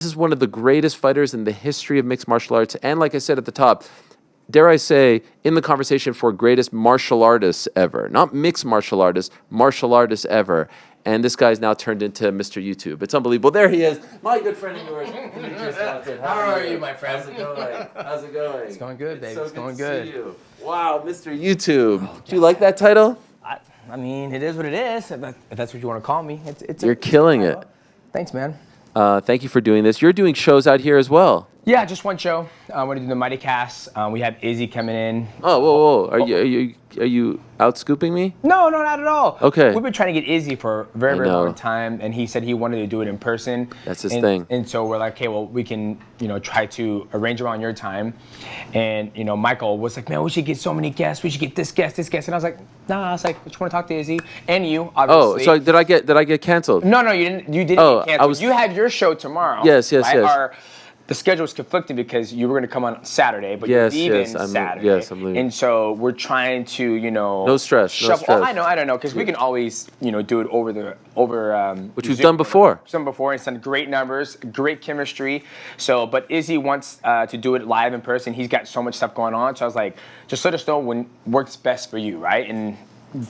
This is one of the greatest fighters in the history of mixed martial arts. And like I said at the top, dare I say, in the conversation for greatest martial artists ever. Not mixed martial artists ever. And this guy's now turned into Mr. YouTube. It's unbelievable. There he is. My good friend of yours, Demetrious Johnson. How are you, my friend? How's it going? How's it going? It's going good, baby. So it's going to good. see you. Wow, Mr. YouTube. Do you like that title? I mean, it is what it is. If that's what you want to call me. You're killing it. Thanks, man. Thank you for doing this. You're doing shows out here as well. Yeah, just one show. We're gonna do the Mighty Cast. We have Izzy coming in. Oh, whoa. Are you out scooping me? No, not at all. Okay. We've been trying to get Izzy for a very long time, and he said he wanted to do it in person. That's his thing. And so we're like, okay, well, we can, try to arrange around your time. And Michael was like, man, we should get so many guests. We should get this guest. And I was like, nah. I was like, I just want to talk to Izzy and you, obviously. Oh, so did I get canceled? No, you didn't. You didn't get canceled. You have your show tomorrow. Yes. The schedule was conflicting because you were going to come on Saturday, but you're leaving Saturday. Yes, I'm leaving. And so we're trying to, no stress. Shuffle. Oh, I don't know, because we can always, do it over which we've done before. And it's done great numbers, great chemistry. So, but Izzy wants to do it live in person. He's got so much stuff going on. So I was like, just let us know when works best for you, right? And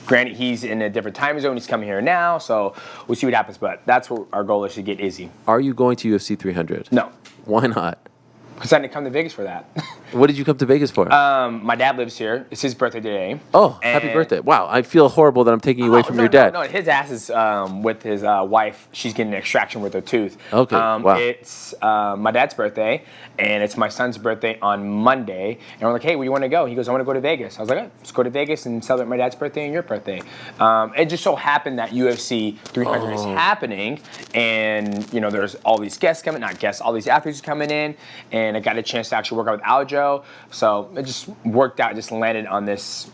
granted, he's in a different time zone. He's coming here now, so we'll see what happens. But that's what our goal is, to get Izzy. Are you going to UFC 300? No. Why not? Because I didn't come to Vegas for that. What did you come to Vegas for? My dad lives here. It's his birthday today. Oh, happy birthday. Wow, I feel horrible that I'm taking you away from your dad. No, his ass is with his wife. She's getting an extraction with her tooth. Okay, wow. It's my dad's birthday, and it's my son's birthday on Monday. And we're like, hey, where do you want to go? He goes, I want to go to Vegas. I was like, oh, let's go to Vegas and celebrate my dad's birthday and your birthday. It just so happened that UFC 300 is happening, and there's all these all these athletes coming in, and I got a chance to actually work out with Aljo. So it just worked out, just landed on this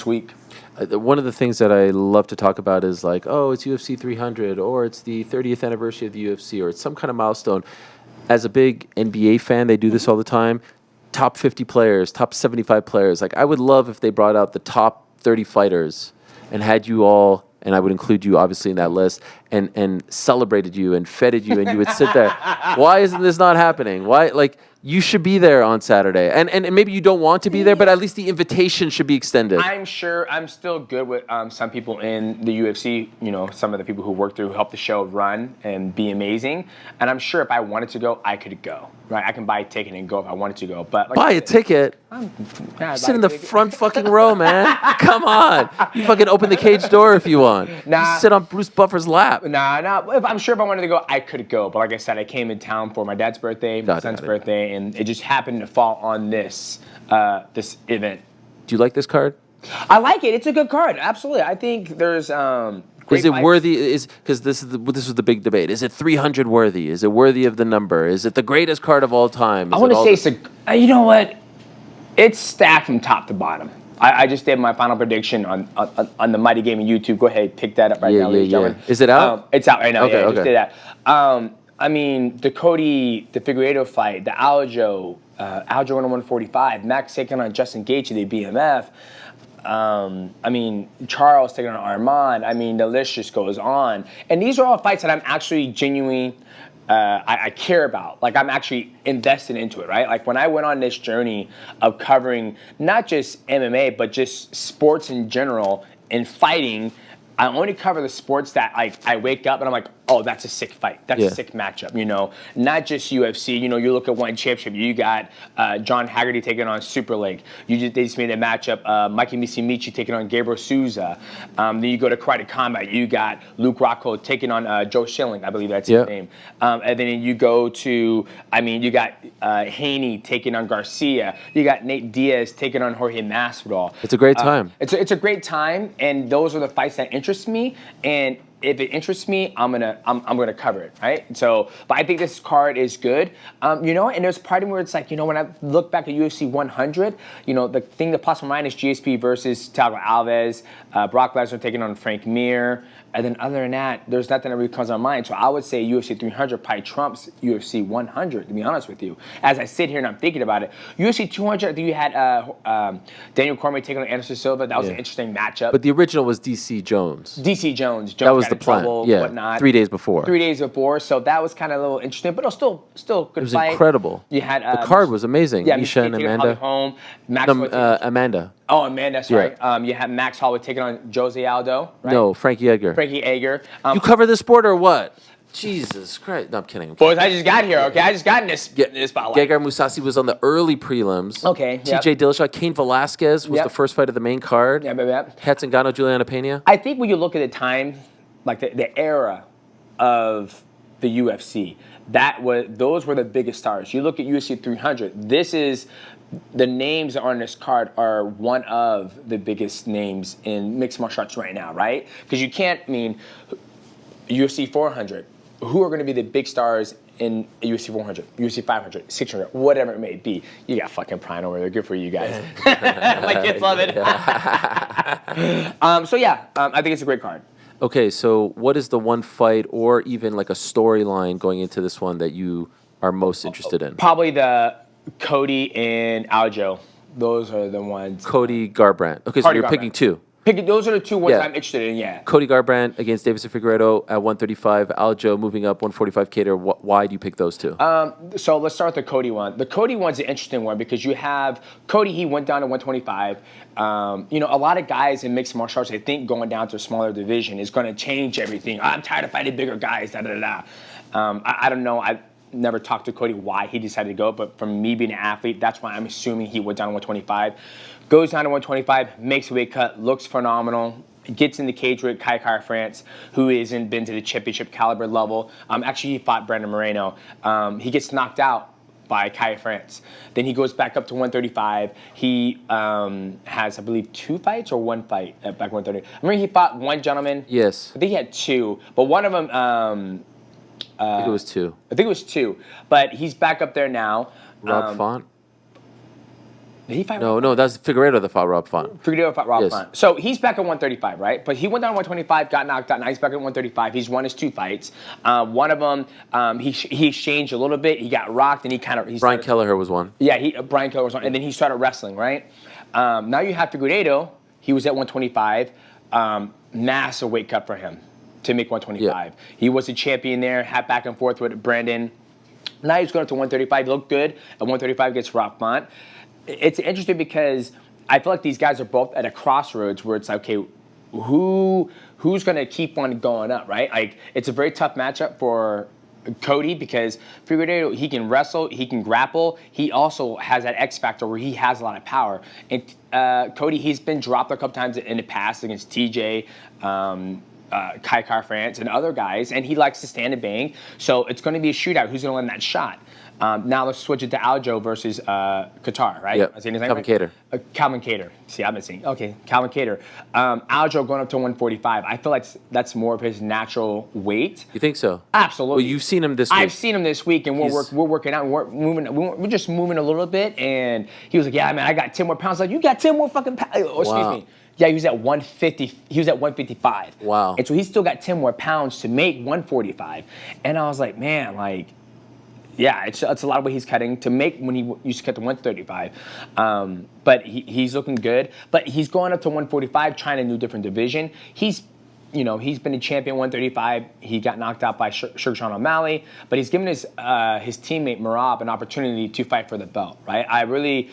week. One of the things that I love to talk about is like, oh, it's UFC 300, or it's the 30th anniversary of the UFC, or it's some kind of milestone. As a big NBA fan, they do this all the time. Top 50 players, top 75 players. Like, I would love if they brought out the top 30 fighters and had you all, and I would include you obviously in that list, and celebrated you and feted you, and you would sit there. Why isn't this not happening? Why, like, you should be there on Saturday. And maybe you don't want to be there, but at least the invitation should be extended. I'm sure I'm still good with some people in the UFC, some of the people who work through, who help the show run and be amazing. And I'm sure if I wanted to go, I could go. Right? I can buy a ticket and go if I wanted to go. But buy a ticket? Sit in the front fucking row, man. Come on. You fucking open the cage door if you want. Nah. You sit on Bruce Buffer's lap. Nah. I'm sure if I wanted to go, I could go. But like I said, I came in town for my dad's birthday, my son's birthday, and it just happened to fall on this event. Do you like this card? I like it. It's a good card. Absolutely. I think there's is it worthy? Because this was the big debate. Is it 300 worthy? Is it worthy of the number? Is it the greatest card of all time? I want to say you know what? It's stacked from top to bottom. I just did my final prediction on the Mighty Game on YouTube. Go ahead, pick that up right now, ladies and gentlemen. Is it out? It's out right now. Okay, I just did that. I mean, the Figueiredo fight, the Aljo won 145, Max taking on Justin Gaethje, the BMF. I mean, Charles taking on Armand. I mean, the list just goes on. And these are all fights that I'm actually genuinely, I care about. Like, I'm actually invested into it, right? Like, when I went on this journey of covering not just MMA, but just sports in general and fighting, I only cover the sports that I wake up and I'm like, oh, that's a sick fight. That's a sick matchup, Not just UFC. You look at one championship. You got John Haggerty taking on Super League. They just made that matchup. Mikey Misimichi taking on Gabriel Souza. Then you go to Karate Combat. You got Luke Rocco taking on Joe Schilling. I believe that's his name. And then you go to, you got Haney taking on Garcia. You got Nate Diaz taking on Jorge Masvidal. It's a great time. It's a great time, and those are the fights that interest me. And if it interests me, I'm gonna cover it, right? So, but I think this card is good, and there's part of me where it's like, when I look back at UFC 100, the thing that pops in my mind is GSP versus Thiago Alves, Brock Lesnar taking on Frank Mir, and then other than that, there's nothing that really comes to my mind. So I would say UFC 300 probably trumps UFC 100, to be honest with you. As I sit here and I'm thinking about it, UFC 200, I think you had Daniel Cormier taking on Anderson Silva. That was an interesting matchup. But the original was DC Jones. DC Jones. That was the plan. trouble, Yeah, whatnot. 3 days before. 3 days before, so that was kind of a little interesting, but it was still good It was fight. incredible. You had the card was amazing. Yeah, Misha and Amanda. Home. Max No, Holloway Amanda. Oh, Amanda, that's Yeah. right. You had Max Holloway taking on Jose Aldo, right? No, Frankie Edgar. Frankie Edgar. You cover this sport or what? Jesus Christ. No, I'm kidding. Boys, I just got here, okay? I just got in this spotlight. Gegard Mousasi was on the early prelims. Okay, TJ Dillashaw, Cain Velasquez was Yep. the first fight of the main card. Yeah, baby. Katz Ngannou, Juliana Pena. I think when you look at the time, like the era of the UFC, those were the biggest stars. You look at UFC 300. The names on this card are one of the biggest names in mixed martial arts right now, right? Because you can't UFC 400. Who are going to be the big stars in UFC 400, UFC 500, 600, whatever it may be? You got fucking Prime over there. Good for you guys. My kids love it. I think it's a great card. Okay, so what is the one fight or even like a storyline going into this one that you are most interested in? Probably the Cody and Aljo. Those are the ones. Cody Garbrandt. Okay, so Cody you're Garbrandt. picking two. Those are the two ones Yeah. I'm interested in, yeah. Cody Garbrandt against Davidson Figueiredo at 135. Aljo moving up 145 Cater. Why do you pick those two? So let's start with the Cody one. The Cody one's an interesting one because you have Cody, he went down to 125. A lot of guys in mixed martial arts, I think going down to a smaller division is going to change everything. I'm tired of fighting bigger guys, da-da-da-da. I don't know. I've never talked to Cody why he decided to go, but from me being an athlete, that's why I'm assuming he went down to 125. Goes down to 125, makes a weight cut, looks phenomenal, gets in the cage with Kai France, who hasn't been to the championship caliber level. Actually, he fought Brandon Moreno. He gets knocked out by Kai France. Then he goes back up to 135. He has, I believe, 2 fights or 1 fight at back 130. I remember he fought one gentleman. Yes. I think he had 2, but one of them... I think it was 2. I think it was 2, but he's back up there now. Rob Font? Did he fight? No, that's Figueiredo that fought Rob Font. Figueiredo fought Rob Yes. Font. So he's back at 135, right? But he went down to 125, got knocked out. Now he's back at 135. He's won his 2 fights. One of them, he exchanged a little bit. He got rocked, and Brian Kelleher was one. Yeah, Brian Kelleher was one, and then he started wrestling, right? Now you have Figueiredo. He was at 125. Massive weight cut for him to make 125. Yeah. He was a champion there, had back and forth with Brandon. Now he's going up to 135. He looked good. At 135 gets Rob Font. It's interesting because I feel like these guys are both at a crossroads where it's like, okay, who's going to keep on going up, right? Like, it's a very tough matchup for Cody because Figueiredo, he can wrestle, he can grapple. He also has that X factor where he has a lot of power. And Cody, he's been dropped a couple times in the past against TJ, Kai France, and other guys, and he likes to stand and bang. So it's going to be a shootout. Who's going to win that shot? Now let's switch it to Aljo versus Qatar, right? Yep. Calvin right? Kattar. Calvin Kattar. See, I've been saying, okay, Calvin Kattar. Aljo going up to 145. I feel like that's more of his natural weight. You think so? Absolutely. Well, you've seen him this week. I've seen him this week, and we're working out, and we're just moving a little bit, and he was like, yeah, man, I got 10 more pounds. Like, you got 10 more fucking pounds. Oh, excuse me. Yeah, he was at 150. He was at 155. Wow. And so he's still got 10 more pounds to make 145. And I was like, man, like, yeah, it's a lot of what he's cutting to make when he used to cut to 135. But he's looking good. But he's going up to 145, trying a new different division. He's been a champion 135. He got knocked out by Sugar Sean O'Malley, but he's given his teammate Merab an opportunity to fight for the belt, right? I really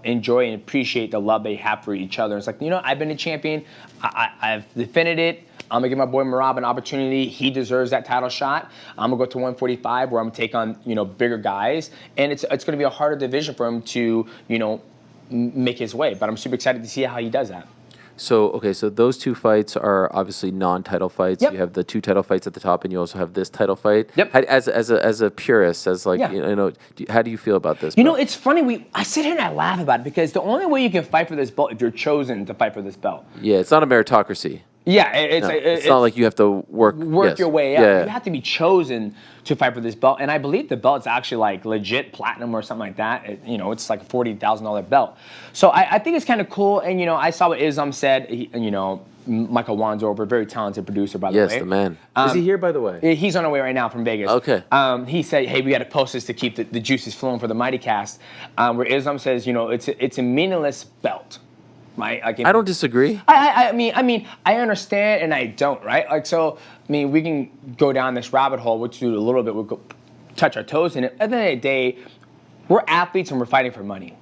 enjoy and appreciate the love they have for each other. It's like, I've been a champion. I've defended it. I'm going to give my boy Merab an opportunity. He deserves that title shot. I'm going to go to 145 where I'm going to take on, bigger guys. And it's going to be a harder division for him to, make his way. But I'm super excited to see how he does that. So those 2 fights are obviously non-title fights. Yep. You have the 2 title fights at the top, and you also have this title fight. Yep. As a purist, as like, how do you feel about this? It's funny. I sit here and I laugh about it because the only way you can fight for this belt if you're chosen to fight for this belt. Yeah, it's not a meritocracy. Yeah, it's not like you have to work your way up. Yeah. You have to be chosen to fight for this belt, and I believe the belt's actually like legit platinum or something like that. It's like a $40,000 belt. So I think it's kind of cool. And I saw what Islam said. Michael Wandsworth, very talented producer, by the way. Yes, the man. Is he here, by the way? He's on the way right now from Vegas. Okay. He said, hey, we got to post this to keep the juices flowing for the Mighty Cast. Where Islam says, it's a meaningless belt. right? Like I don't disagree. I mean, I understand and I don't, right? Like, so, I mean, we can go down this rabbit hole, which do a little bit, we'll go touch our toes in it. At the end of the day, we're athletes and we're fighting for money,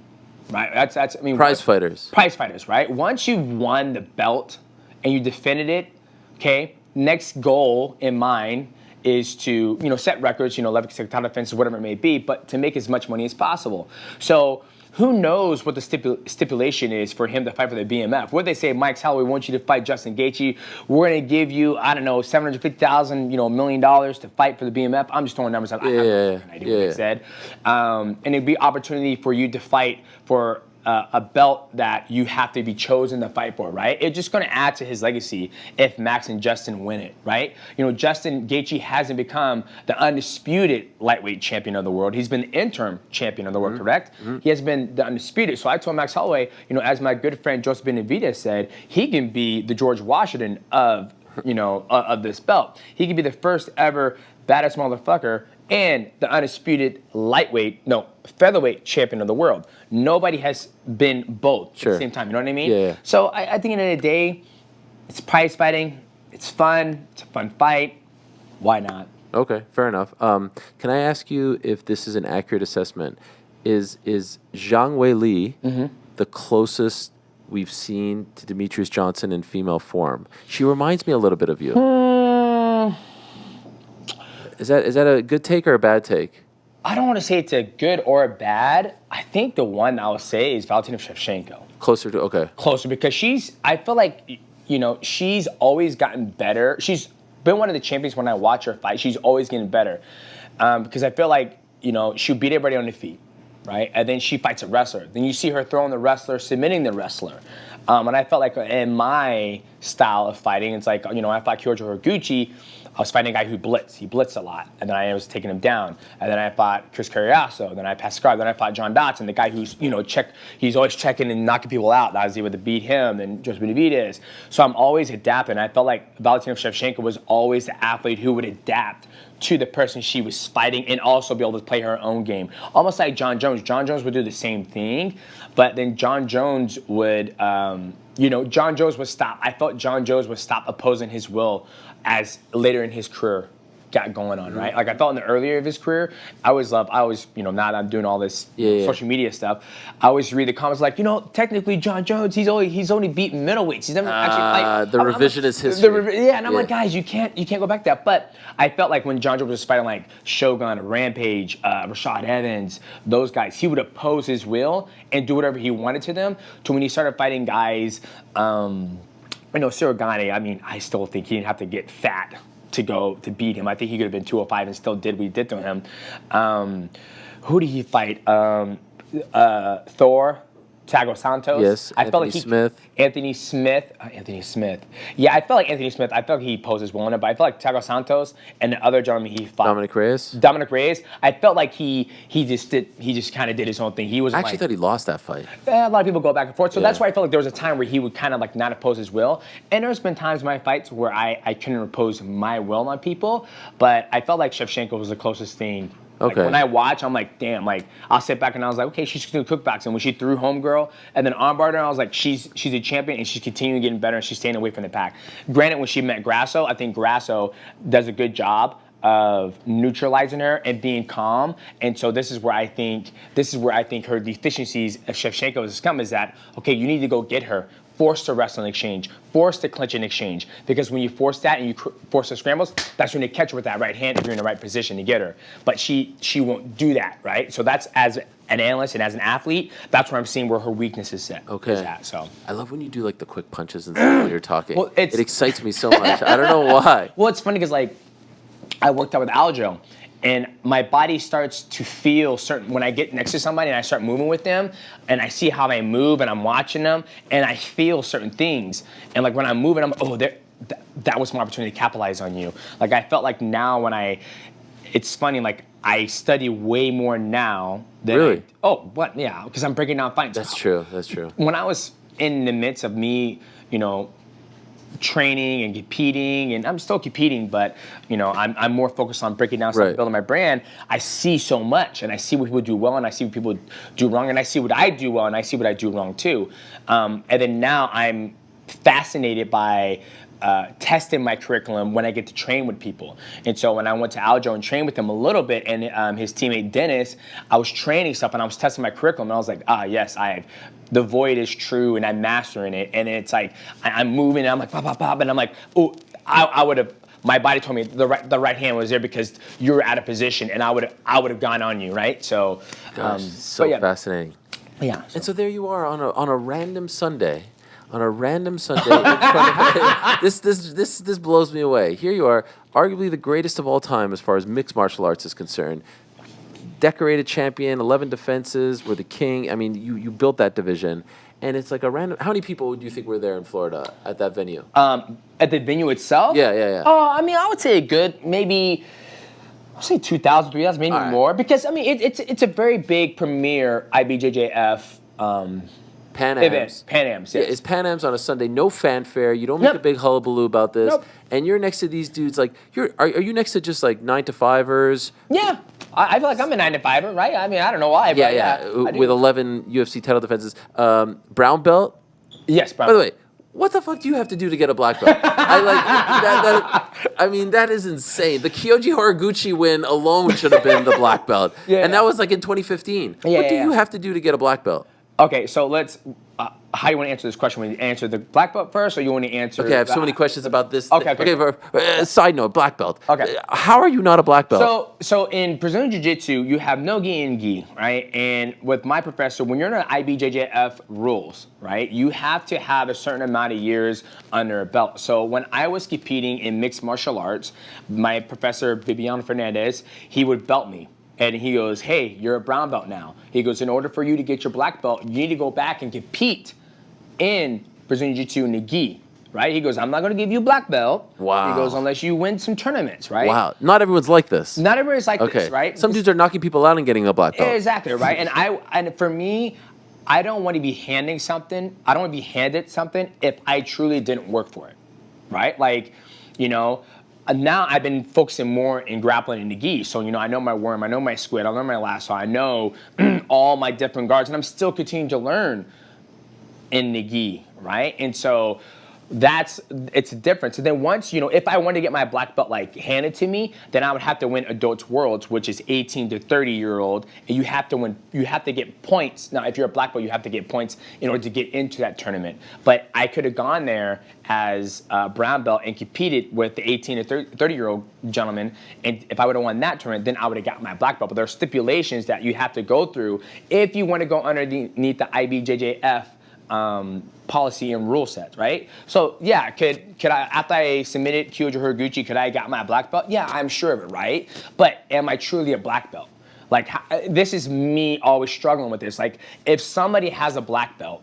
right? That's I mean, Prize fighters. Prize fighters, right? Once you've won the belt and you defended it, okay, next goal in mind is to, set records, level title defenses, whatever it may be, but to make as much money as possible. So who knows what the stipulation is for him to fight for the BMF? What they say, Mike Holloway wants you to fight Justin Gaethje. We're going to give you, I don't know, $750,000, $1 million to fight for the BMF. I'm just throwing numbers out. I have no idea what they said. And it'd be opportunity for you to fight for a belt that you have to be chosen to fight for, right? It's just going to add to his legacy if Max and Justin win it, right? Justin Gaethje hasn't become the undisputed lightweight champion of the world. He's been the interim champion of the world, correct? He has been the undisputed. So I told Max Holloway, as my good friend Joseph Benavidez said, he can be the George Washington of this belt. He can be the first ever baddest motherfucker and the undisputed featherweight champion of the world. Nobody has been both at the same time. You know what I mean? Yeah. So I think at the end of the day, it's prize fighting. It's fun. It's a fun fight. Why not? Okay, fair enough. Can I ask you if this is an accurate assessment? Is Zhang Weili the closest we've seen to Demetrious Johnson in female form? She reminds me a little bit of you. Is that a good take or a bad take? I don't want to say it's a good or a bad. I think the one I would say is Valentina Shevchenko. Closer because I feel like, she's always gotten better. She's been one of the champions when I watch her fight. She's always getting better. Because I feel like, she'll beat everybody on the feet, right? And then she fights a wrestler. Then you see her throwing the wrestler, submitting the wrestler. And I felt like in my style of fighting, it's like, I fought Kyoji Horiguchi. I was fighting a guy who blitzed. He blitzed a lot. And then I was taking him down. And then I fought Chris Carriasso. Then I passed Scar. Then I fought John Dotson, the guy who's, he's always checking and knocking people out. I was able to beat him and Joseph Benavidez. So I'm always adapting. I felt like Valentina Shevchenko was always the athlete who would adapt to the person she was fighting and also be able to play her own game. Almost like John Jones. John Jones would do the same thing, but then John Jones would, John Jones would stop. I felt John Jones would stop opposing his will as later in his career got going on, right? Like I felt in the earlier of his career, I always, now that I'm doing all this social media stuff, I always read the comments like, technically John Jones, he's only beaten middleweights. He's never actually the revisionist history. And I'm like, guys, you can't go back to that. But I felt like when John Jones was fighting like Shogun, Rampage, Rashad Evans, those guys, he would oppose his will and do whatever he wanted to them. To when he started fighting guys, Cyril Gane, I still think he didn't have to get fat to beat him. I think he could have been 205 and still did what he did to him. Who did he fight? Thor, Thiago Santos. Yes, Anthony Smith. Anthony Smith. Yeah, I felt like Anthony Smith, I felt like he posed his will in it, but I felt like Thiago Santos and the other gentleman he fought. Dominic Reyes. I felt like he just kind of did his own thing. He was I actually thought he lost that fight. A lot of people go back and forth. So that's why I felt like there was a time where he would kind of like not oppose his will. And there's been times in my fights where I couldn't impose my will on people, but I felt like Shevchenko was the closest thing. Like when I watch, I'm like, damn, like I'll sit back and I was like, okay, she's doing cookbacks. And when she threw Homegirl and then armbarred her, I was like, she's a champion and she's continuing getting better and she's staying away from the pack. Granted, when she met Grasso, I think Grasso does a good job of neutralizing her and being calm. And so this is where I think her deficiencies of Shevchenko has come is that, okay, you need to go get her. Forced to wrestle in exchange, forced to clinch in exchange. Because when you force that and you force the scrambles, that's when you catch her with that right hand if you're in the right position to get her. But she won't do that, right? So that's as an analyst and as an athlete, that's where I'm seeing where her weakness is set. Okay. Is at, so. I love when you do like the quick punches and stuff when you're talking. Well, it excites me so much. I don't know why. Well, it's funny because like I worked out with Aljo. And my body starts to feel certain when I get next to somebody and I start moving with them and I see how they move and I'm watching them and I feel certain things. And like when I'm moving, I'm that was my opportunity to capitalize on you. Like I felt like now it's funny, like I study way more now than Really? Because I'm breaking down fights. That's true. When I was in the midst of me, training and competing, and I'm still competing, but you know, I'm more focused on breaking down stuff, Right. building my brand. I see so much, and I see what people do well, and I see what people do wrong, and I see what I do well, and I see what I do wrong too. And then now I'm fascinated by testing my curriculum when I get to train with people. And so when I went to Aljo and trained with him a little bit, and his teammate Dennis, I was training stuff and I was testing my curriculum, and I was like, yes, the void is true, and I'm mastering it. And it's like I'm moving, and I'm like, pop, pop, pop, and I'm like, oh, I would have. My body told me the right hand was there because you were out of position, and I would have gone on you, right? So, Gosh, so fascinating. Yeah. And so there you are on a random Sunday. On a random Sunday, in front of, this blows me away. Here you are, arguably the greatest of all time as far as mixed martial arts is concerned. Decorated champion, 11 defenses, were the king. I mean, you built that division, and it's like a random. How many people do you think were there in Florida at that venue? At the venue itself? Yeah. Oh, I mean, I would say a good maybe. I'll say 2,000, 3,000, maybe more, because I mean it's a very big premier IBJJF. Pan Ams. Pan Ams, yes. Yeah, it's Pan Ams on a Sunday. No fanfare. You don't make a big hullabaloo about this. Nope. And you're next to these dudes. Like, are you next to just like 9-to-5ers? Yeah, I feel like I'm a 9-to-5er, right? I mean, I don't know why. But Yeah. With 11 UFC title defenses. Brown belt. Yes, brown. By the way, what the fuck do you have to do to get a black belt? I like that. I mean, that is insane. The Kyoji Horiguchi win alone should have been the black belt. And that was like in 2015. What do you have to do to get a black belt? Okay, so let's. How do you want to answer this question? Want to answer the black belt first, or you want to answer? Okay, I have so many questions about this. Okay. Side note: black belt. Okay. How are you not a black belt? So in Brazilian Jiu-Jitsu, you have no gi and gi, right? And with my professor, when you're in an IBJJF rules, right, you have to have a certain amount of years under a belt. So when I was competing in mixed martial arts, my professor Bibiano Fernandez, he would belt me. And he goes, hey, you're a brown belt now. He goes, in order for you to get your black belt, you need to go back and compete in Brazilian Jiu-Jitsu in the gi, right? He goes, I'm not going to give you a black belt. Wow. He goes, unless you win some tournaments, right? Wow. Not everyone's like this. Not everybody's like this, right? Some dudes are knocking people out and getting a black belt. Exactly, right? And for me, I don't want to be handing something. I don't want to be handed something if I truly didn't work for it, right? Like, you know, now I've been focusing more in grappling in the gi. So, you know, I know my worm, I know my squid, I know my lasso, I know all my different guards, and I'm still continuing to learn in the gi, right? And so it's a difference. And then once, you know, if I wanted to get my black belt like handed to me, then I would have to win Adults Worlds, which is 18 to 30-year-old, and you have to get points. Now, if you're a black belt, you have to get points in order to get into that tournament. But I could have gone there as a brown belt and competed with the 18 to 30-year-old gentleman, and if I would have won that tournament, then I would have got my black belt. But there are stipulations that you have to go through if you want to go underneath the IBJJF policy and rule sets, right? So yeah, could I, after I submitted Kyoji Horiguchi, could I got my black belt? Yeah, I'm sure of it, right? But am I truly a black belt? Like, this is me always struggling with this. Like, if somebody has a black belt,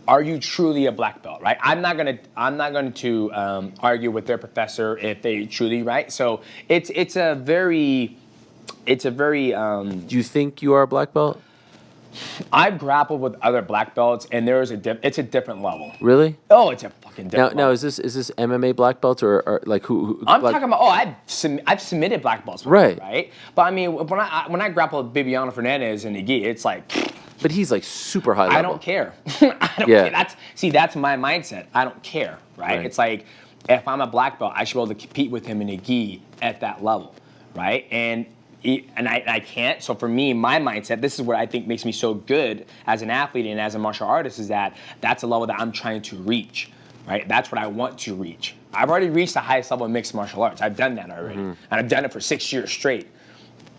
are you truly a black belt, right? I'm not going to argue with their professor if they truly, right? So it's a very. Do you think you are a black belt? I've grappled with other black belts, and it's a different level. Really? Oh, it's a fucking different level. Now, is this MMA black belts or like who I'm talking about. Oh, I've submitted black belts before, right? But I mean, when I grapple with Bibiano Fernandez in the gi, it's like. But he's like super high level. I don't care. I don't care. That's my mindset. I don't care, right? It's like, if I'm a black belt, I should be able to compete with him in a gi at that level, right? And I can't. So for me, my mindset, this is what I think makes me so good as an athlete and as a martial artist, is that that's a level that I'm trying to reach, right? That's what I want to reach. I've already reached the highest level of mixed martial arts. I've done that already. And I've done it for 6 years straight.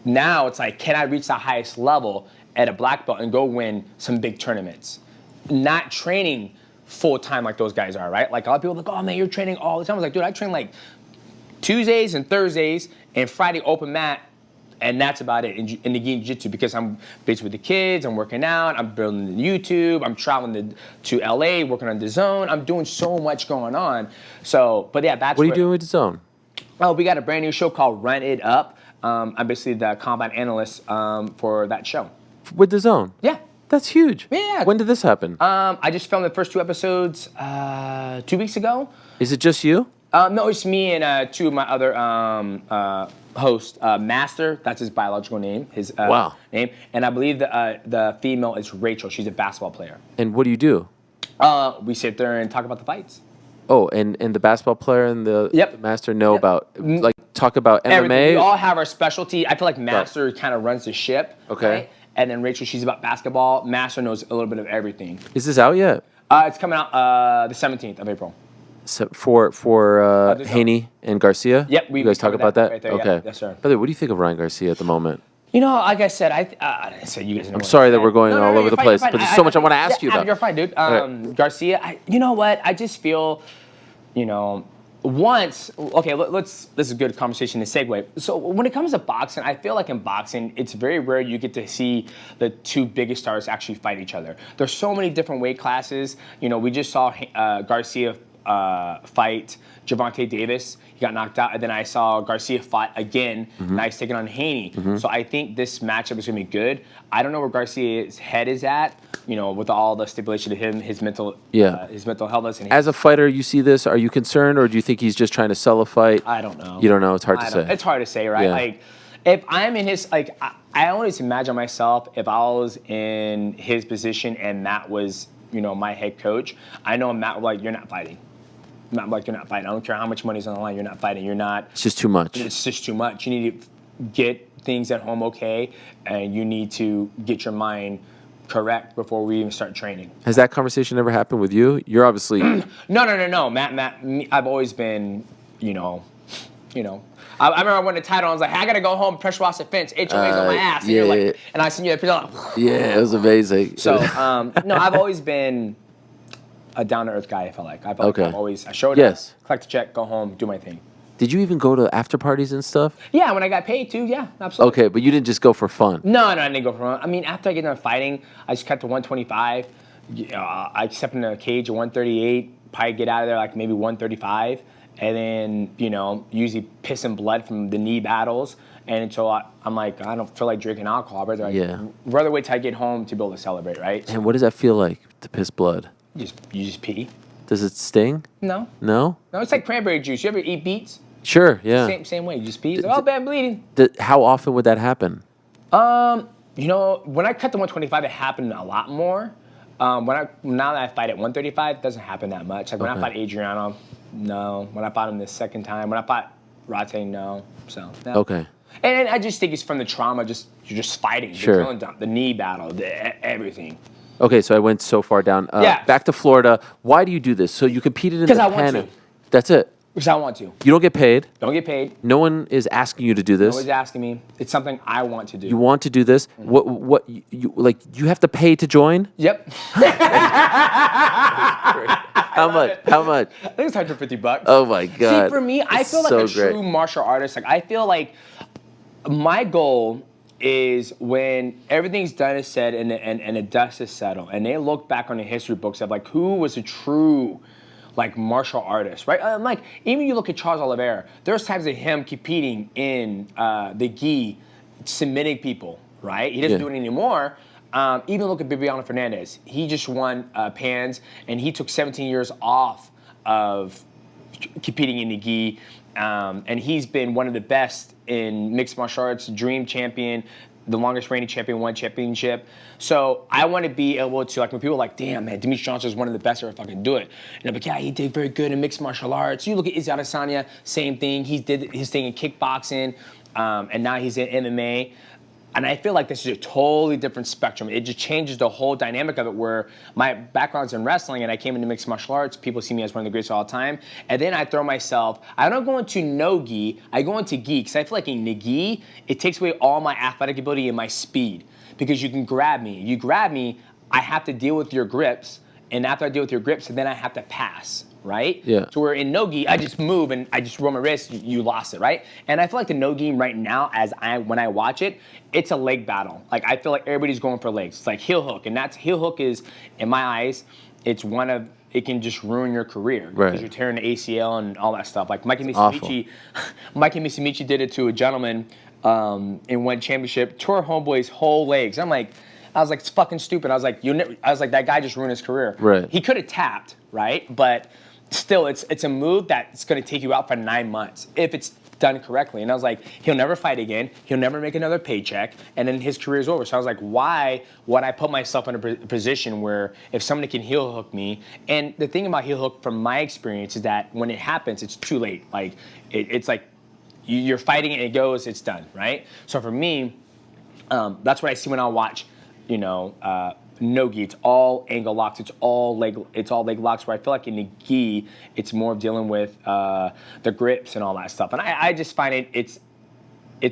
Now it's like, can I reach the highest level at a black belt and go win some big tournaments? Not training full time like those guys are, right? Like, a lot of people are like, oh man, you're training all the time. I was like, dude, I train like Tuesdays and Thursdays and Friday open mat, and that's about it in the gi jiu-jitsu, because I'm busy with the kids, I'm working out, I'm building the YouTube, I'm traveling to LA, working on the zone. I'm doing so much going on. So, but yeah, that's what are you doing with the zone? Oh, we got a brand new show called Run It Up. I'm basically the combat analyst for that show. With the zone? Yeah. That's huge. Yeah. When did this happen? I just filmed the first 2 episodes 2 weeks ago. Is it just you? No, it's me and 2 of my other hosts. Master, that's his biological name, his name. And I believe the female is Rachel. She's a basketball player. And what do you do? We sit there and talk about the fights. Oh, and the basketball player and the master know about, like, talk about MMA? Everything. We all have our specialty. I feel like Master kind of runs the ship. Okay. Right? And then Rachel, she's about basketball. Master knows a little bit of everything. Is this out yet? It's coming out the 17th of April. So for Haney and Garcia? Yep. You guys talk about that? Right there, okay. Yeah. Yes, sir. By the way, what do you think of Ryan Garcia at the moment? You know, like I said, I said you guys know. I'm sorry that we're going all over the place, but there's so much I want to ask you about. You're fine, dude. Garcia, you know what? I just feel, this is a good conversation to segue. So when it comes to boxing, I feel like in boxing, it's very rare you get to see the 2 biggest stars actually fight each other. There's so many different weight classes. We just saw Garcia fight Gervonta Davis. He got knocked out, and then I saw Garcia fight again. Now he's taking on Haney. So I think this matchup is going to be good. I don't know where Garcia's head is at, with all the stipulation to him, his mental health. As a fighter, you see this, are you concerned, or do you think he's just trying to sell a fight? I don't know. You don't know? It's hard to say. It's hard to say, right? Yeah. Like, if I'm in his, I always imagine myself, if I was in his position and Matt was, my head coach, I know Matt would you're not fighting. Not like you're not fighting. I don't care how much money's on the line. You're not fighting. You're not. It's just too much. It's just too much. You need to get things at home okay, and you need to get your mind correct before we even start training. Has that conversation ever happened with you? You're obviously. No. Matt. I've always been, I remember I won the title. I was like, I gotta go home, pressure wash the fence, HOA's on my ass, and you're like, and I seen you at the Yeah, it was amazing. So no, I've always been a down-to-earth guy, I feel like. I've always, I showed up, collect a check, go home, do my thing. Did you even go to after parties and stuff? Yeah, when I got paid too, yeah, absolutely. Okay, but you didn't just go for fun? No, I didn't go for fun. I mean, after I get done fighting, I just cut to 125. I step in a cage at 138, probably get out of there like maybe 135, and then, usually piss and blood from the knee battles. And until I'm like, I don't feel like drinking alcohol, but rather wait till I get home to be able to celebrate, right? And what does that feel like, to piss blood? You just pee. Does it sting? No. No? No, it's like cranberry juice. You ever eat beets? Sure, yeah. Same way. You just pee. Like, I'm bleeding. How often would that happen? When I cut to 125, it happened a lot more. Now that I fight at 135, it doesn't happen that much. Like when I fought Adriano, no. When I fought him the second time, when I fought Rate, no. So, no. Okay. And I just think it's from the trauma. You're just fighting. Sure. The knee battle, everything. Okay, so I went so far down. Back to Florida. Why do you do this? So you competed in the Because I want to. That's it. Because I want to. You don't get paid. Don't get paid. No one is asking you to do this. No one's asking me. It's something I want to do. You want to do this? What you have to pay to join? Yep. How much? I think it's $150. Oh my God. See, for me, I feel like a true martial artist. Like I feel like my goal is when everything's done and said and the dust is settled, and they look back on the history books of like who was a true martial artist, right? Even you look at Charles Oliveira, there's times of him competing in the gi, submitting people, right? He doesn't do it anymore. Even look at Bibiano Fernandez. He just won PANS, and he took 17 years off of competing in the gi. And he's been one of the best in mixed martial arts, dream champion, the longest reigning champion, won championship. So I want to be able to, when people are like, damn, man, Demetrious Johnson is one of the best ever fucking do it. And I'm like, yeah, he did very good in mixed martial arts. You look at Izzy Adesanya, same thing. He did his thing in kickboxing, and now he's in MMA. And I feel like this is a totally different spectrum. It just changes the whole dynamic of it, where my background's in wrestling and I came into mixed martial arts. People see me as one of the greatest of all time. And then I throw myself, I don't go into no-gi, I go into gi, because I feel like in the gi, it takes away all my athletic ability and my speed. Because you can grab me. You grab me, I have to deal with your grips. And after I deal with your grips, then I have to pass. Right? Yeah. So where in no-gi, I just move and I just roll my wrist, you lost it, right? And I feel like the no-gi right now, when I watch it, it's a leg battle. Like I feel like everybody's going for legs. It's like heel hook, and heel hook is, in my eyes, it can just ruin your career. Right. Because you're tearing the ACL and all that stuff. Like Mikey Musumeci did it to a gentleman in one championship, tore homeboy's whole legs. I'm like, I was like, it's fucking stupid. I was like, that guy just ruined his career. Right. He could have tapped, right? But still, it's a move that's going to take you out for 9 months if it's done correctly. And I was like, he'll never fight again. He'll never make another paycheck. And then his career is over. So I was like, why would I put myself in a position where if somebody can heel hook me? And the thing about heel hook from my experience is that when it happens, it's too late. Like, it's like you're fighting it and it goes, it's done, right? So for me, that's what I see when I watch, no-gi. It's all angle locks. It's all leg locks. Where I feel like in the gi, it's more of dealing with the grips and all that stuff. And I just find it's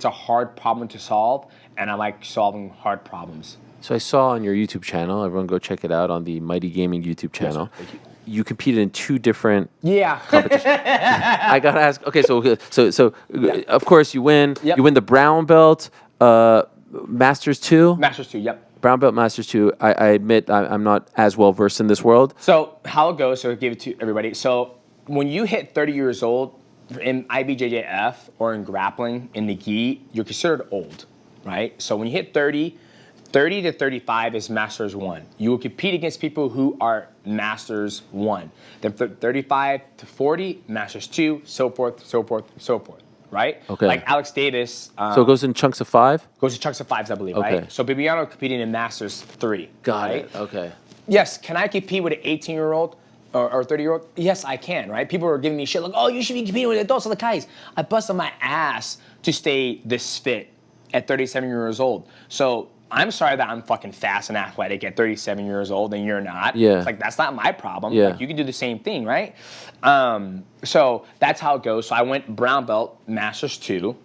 a hard problem to solve, and I like solving hard problems. So I saw on your YouTube channel, everyone go check it out on the Mighty Gaming YouTube channel. Yes, thank you. You competed in 2 different Yeah. competitions. I gotta ask. Okay, so of course you win. Yep. You win the brown belt, Masters 2. Masters 2, yep. Brown belt Masters 2. I admit I'm not as well versed in this world. So how it goes, so I'll give it to everybody. So when you hit 30 years old in IBJJF or in grappling in the gi, you're considered old, right? So when you hit 30 to 35 is Masters 1. You will compete against people who are Masters 1. Then 35 to 40, Masters 2, so forth, so forth, so forth. Right? Okay. Like Alex Davis. So it goes in chunks of 5? Goes to chunks of 5s, I believe, Okay. right? So Bibiano competing in Masters 3. Got right? it. Okay. Yes, can I compete with an 18-year-old or 30-year-old? Yes, I can, right? People are giving me shit like, oh, you should be competing with adults. Like, guys, I busted my ass to stay this fit at 37 years old. So I'm sorry that I'm fucking fast and athletic at 37 years old and you're not. Yeah. It's like, that's not my problem. Yeah. Like, you can do the same thing, right? So that's how it goes. So I went brown belt, Masters 2.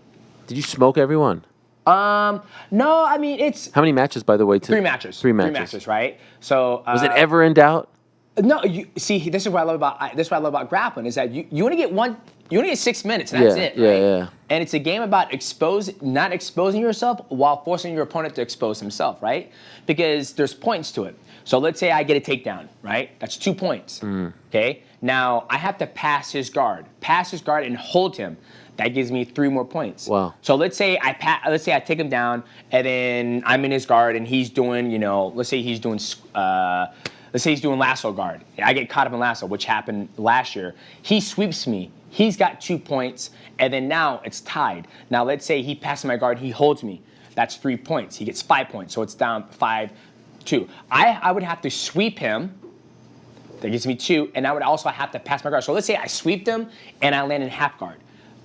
Did you smoke everyone? No, I mean, it's How many matches, by the way? 3 matches. 3 matches. 3 matches, right? So Was it ever in doubt? No, you see. This is what I love about grappling is that you only get 6 minutes, and that's it. Yeah, right? yeah. And it's a game about not exposing yourself while forcing your opponent to expose himself, right? Because there's points to it. So let's say I get a takedown, right? That's 2 points. Okay. Now I have to pass his guard, and hold him. That gives me 3 more points. Wow. So let's say I take him down, and then I'm in his guard, and he's doing, let's say he's doing lasso guard. I get caught up in lasso, which happened last year. He sweeps me. He's got 2 points, and then now it's tied. Now let's say he passes my guard, he holds me. That's 3 points. He gets 5 points, so it's down 5-2. I would have to sweep him. That gives me 2, and I would also have to pass my guard. So let's say I sweeped him, and I land in half guard.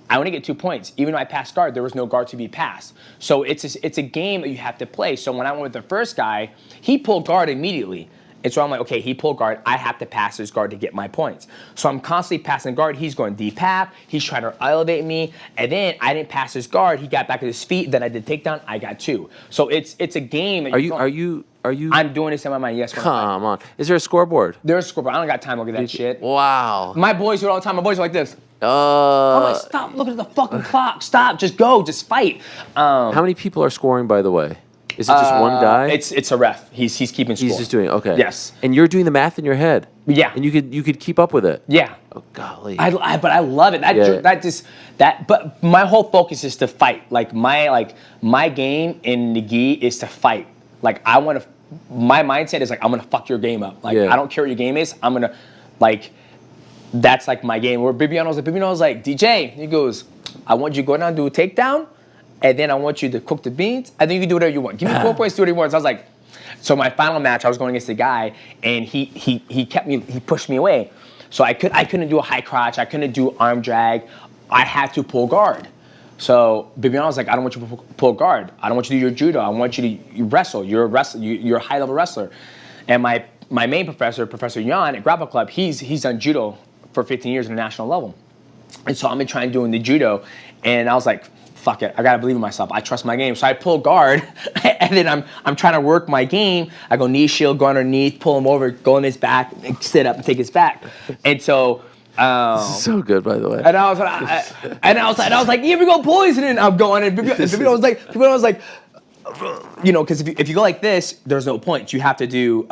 I only get 2 points. Even though I passed guard, there was no guard to be passed. So it's a game that you have to play. So when I went with the first guy, he pulled guard immediately. And so I'm like, okay, he pulled guard. I have to pass his guard to get my points. So I'm constantly passing guard. He's going deep half. He's trying to elevate me. And then I didn't pass his guard. He got back to his feet. Then I did takedown. I got 2. So it's a game. That Are you? I'm doing this in my mind. Yes. Come on. Is there a scoreboard? There's a scoreboard. I don't got time to look at that shit. Wow. My boys do it all the time. My boys are like this. I'm like, stop looking at the fucking clock. Stop. Just go. Just fight. How many people are scoring, by the way? Is it just one guy? It's a ref. He's keeping score. He's just doing okay. Yes. And you're doing the math in your head. Yeah. And you could keep up with it. Yeah. Oh golly. But I love it. But my whole focus is to fight. Like my game in the gi is to fight. Like I want to. My mindset is like I'm gonna fuck your game up. Like I don't care what your game is. I'm gonna like. That's like my game. Where Bibiano's like DJ. He goes, I want you to go down and do a takedown. And then I want you to cook the beans, and then you can do whatever you want. Give me 4 points, do whatever you want. So I was like, so my final match, I was going against the guy, and he pushed me away. So I couldn't do a high crotch, I couldn't do arm drag. I had to pull guard. So Bibiano was like, I don't want you to pull guard. I don't want you to do your judo. I want you to wrestle. You're a wrestler. You're a high level wrestler. And my main professor, Professor Yan at Grapple Club, he's done judo for 15 years at the national level. And so I've been trying doing the judo, and I was like, fuck it, I gotta believe in myself. I trust my game. So I pull guard, and then I'm trying to work my game. I go knee shield, go underneath, pull him over, go on his back, and sit up and take his back. And so this is so good, by the way. And I was like, here we go, boys, and then I'm going, and Bibiano was like, because if you go like this, there's no points. You have to do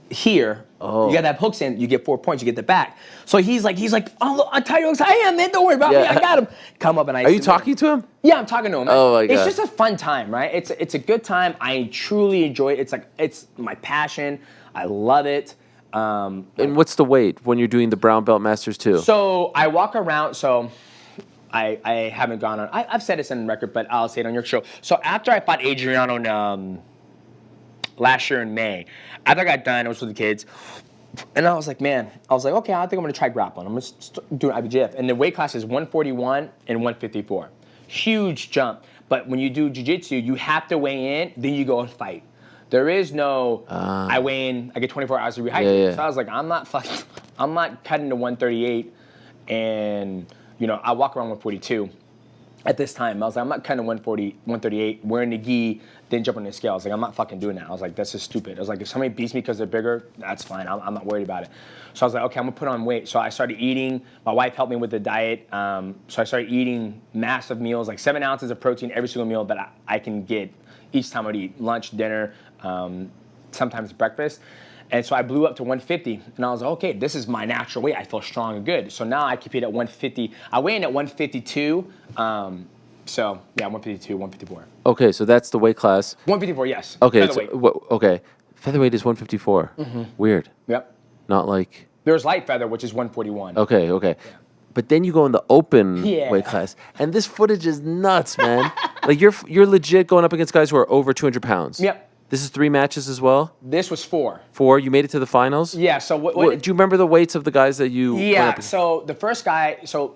here Oh. You got that hooks in, you get 4 points, you get the back. So he's like, oh, look, I'm tired of hooks. I am, man. Don't worry about me. I got him. Come up and I. Are you talking to him? Yeah, I'm talking to him. Man. Oh my God. It's just a fun time, right? It's a good time. I truly enjoy it. It's my passion. I love it. And what's the weight when you're doing the brown belt masters too? So I walk around. So I haven't gone on. I've said this in the record, but I'll say it on your show. So after I fought Adriano last year in May, after I got done, I was with the kids, and I was like, okay, I think I'm gonna try grappling. I'm gonna do an IBJJF, and the weight class is 141 and 154. Huge jump. But when you do jiu-jitsu, you have to weigh in, then you go and fight. There is no, I weigh in, I get 24 hours to rehydrate. Yeah. So I was like, I'm not cutting to 138, and I walk around 142 at this time. I was like, I'm not cutting to 140, 138, wearing the gi, then jumping the scale. I was like, I'm not fucking doing that. I was like, that's just stupid. I was like, if somebody beats me because they're bigger, that's fine. I'm not worried about it. So I was like, okay, I'm gonna put on weight. So I started eating. My wife helped me with the diet. So I started eating massive meals, like 7 ounces of protein every single meal that I can get each time I'd eat lunch, dinner, sometimes breakfast. And so I blew up to 150, and I was like, okay, this is my natural weight. I feel strong and good. So now I compete at 150. I weigh in at 152. So yeah, 152, 154. Okay, so that's the weight class. 154, yes. Okay, Featherweight. Featherweight is 154. Mm-hmm. Weird. Yep. Not like. There's light feather, which is 141. Okay. Yeah. But then you go in the open weight class, and this footage is nuts, man. Like you're legit going up against guys who are over 200 pounds. Yep. This is 3 matches as well? This was 4. 4? You made it to the finals? Yeah, so what do you remember the weights of the guys that you went up against? So the first guy, so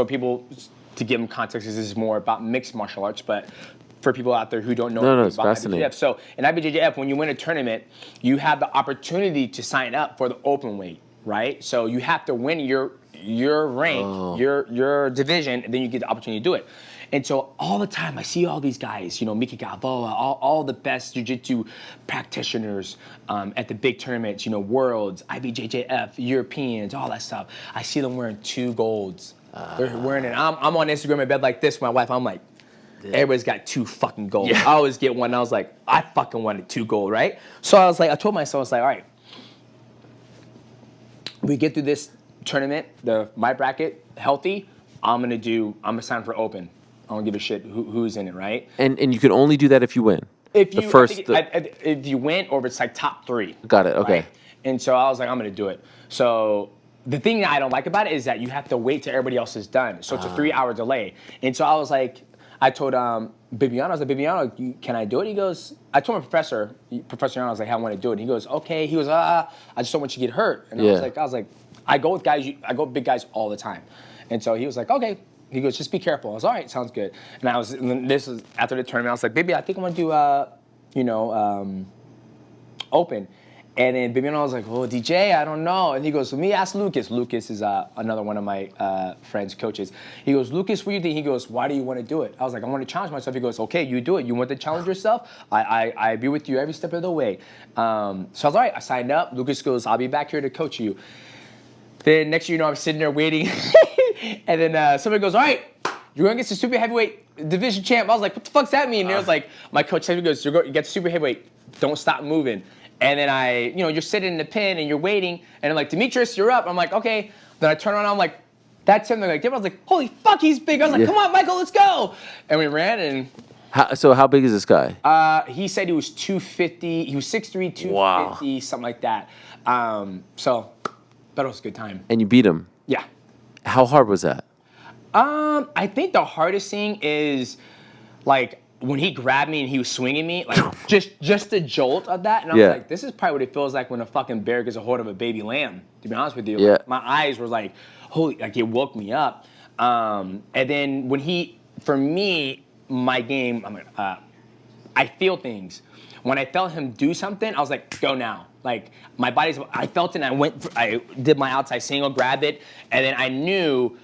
people, to give them context, this is more about mixed martial arts, but for people out there who don't know it's about fascinating. IBJJF. So in IBJJF, when you win a tournament, you have the opportunity to sign up for the open weight, right? So you have to win your rank, your division, and then you get the opportunity to do it. And so all the time I see all these guys, Miki Galboa, all the best jiu-jitsu practitioners at the big tournaments, Worlds, IBJJF, Europeans, all that stuff. I see them wearing 2 golds. They're wearing it. I'm on Instagram in bed like this with my wife. I'm like, everybody's got 2 fucking gold. Yeah. I always get one. And I was like, I fucking wanted 2 gold, right? So I was like, I told myself, I was like, all right, we get through this tournament, my bracket, healthy, I'm gonna sign for open. I don't give a shit who's in it, right? And you can only do that if you win. If you win, or if it's like top 3. Got it. Okay. Right? And so I was like, I'm gonna do it. So the thing that I don't like about it is that you have to wait till everybody else is done. So it's a 3-hour delay. And so I was like, I told Bibiano, I was like, Bibiano, can I do it? He goes, I told my Professor Yano, I was like, hey, I want to do it. He goes, okay. He goes, I just don't want you to get hurt. And I was like, I go with big guys all the time. And so he was like, okay. He goes, just be careful. I was, all right, sounds good. And this was after the tournament. I was like, baby, I think I'm gonna do, open. And then Bibiano was like, well, DJ, I don't know. And he goes, let me ask Lucas. Lucas is another one of my friends, coaches. He goes, Lucas, what do you think? He goes, why do you want to do it? I was like, I want to challenge myself. He goes, okay, you do it. You want to challenge yourself? I be with you every step of the way. So I was all right. I signed up. Lucas goes, I'll be back here to coach you. Then next year, I'm sitting there waiting. And then somebody goes, all right, you're going to get the super heavyweight division champ. I was like, what the fuck's that mean? And it was like, my coach said, he goes, you get the super heavyweight. Don't stop moving. And then you're sitting in the pin and you're waiting. And I'm like, Demetrious, you're up. I'm like, okay. Then I turn around, I'm like, that's him. They're like, I was like, holy fuck, he's big. I was like, come on, Michael, let's go. And we ran. And how big is this guy? He said he was 250. He was 6'3", 250, wow. Something like that. So that was a good time. And you beat him? Yeah. How hard was that? I think the hardest thing is, like, when he grabbed me and he was swinging me, like, just the jolt of that. And I was like, this is probably what it feels like when a fucking bear gets a hold of a baby lamb, to be honest with you. Like, my eyes were like, holy, like, it woke me up. And then for me, my game, I feel things. When I felt him do something, I was like, go now. Like, I felt it and I did my outside single, grabbed it, and then I knew,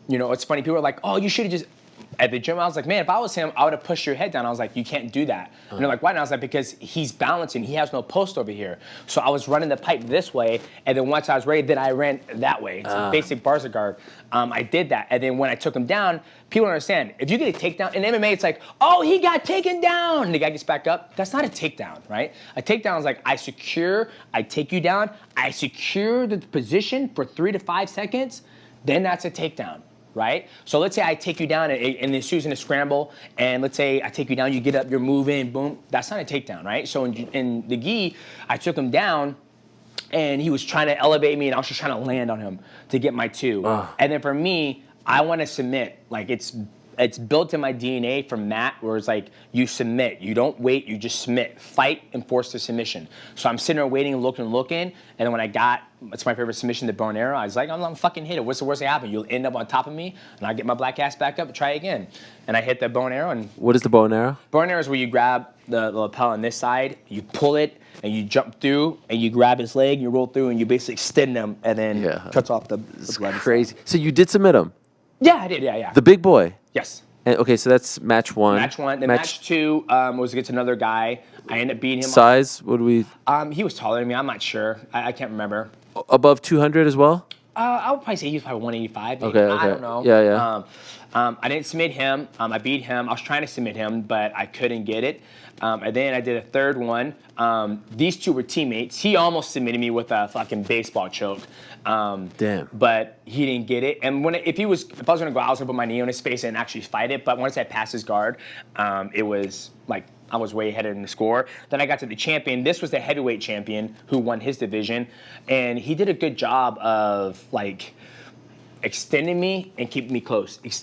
it's funny, people are like, oh, you should have just, at the gym, I was like, man, if I was him, I would have pushed your head down. I was like, you can't do that. And they're like, why? And I was like, because he's balancing. He has no post over here. So I was running the pipe this way, and then once I was ready, then I ran that way. It's a basic Barca guard. I did that. And then when I took him down, people don't understand. If you get a takedown, in MMA, it's like, oh, he got taken down. And the guy gets back up. That's not a takedown, right? A takedown is like, I take you down, I secure the position for 3 to 5 seconds, then that's a takedown. Right? So let's say I take you down and it's using a scramble, and let's say I take you down, you get up, you're moving, boom. That's not a takedown, right? So in the gi, I took him down, and he was trying to elevate me, and I was just trying to land on him to get my 2. And then for me, I want to submit. Like it's built in my DNA from Matt, where it's like you submit, you don't wait, you just submit, fight and force the submission. So I'm sitting there waiting, looking, and then when it's my favorite submission, the bow and arrow. I was like, I'm fucking hit it. What's the worst that happen? You'll end up on top of me, and I get my black ass back up and try again. And I hit the bow and arrow. And what is the bow and arrow? Bow and arrow is where you grab the lapel on this side, you pull it, and you jump through, and you grab his leg, you roll through, and you basically extend them, and then cuts off the blood. Crazy. So you did submit him? Yeah, I did. Yeah. The big boy. Yes. And, okay, so that's match 1. Match 1. Then match 2 was against another guy. I ended up beating him. Size? What do we? He was taller than me. I'm not sure. I can't remember. Above 200 as well? I would probably say he was probably 185. Maybe. Okay. I don't know. Yeah. I didn't submit him. I beat him. I was trying to submit him, but I couldn't get it. And then I did a third one. These 2 were teammates. He almost submitted me with a fucking baseball choke. Damn. But he didn't get it. And if I was gonna go, I was gonna put my knee on his face and actually fight it. But once I passed his guard, it was like I was way ahead in the score. Then I got to the champion. This was the heavyweight champion who won his division, and he did a good job of like extending me and keeping me close, and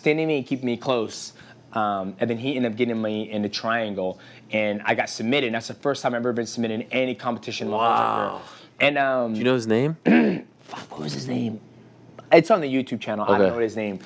then he ended up getting me in the triangle, and I got submitted. And that's the first time I've ever been submitted in any competition. Wow. And do you know his name? What was his name? It's on the YouTube channel. Okay. I don't know his name.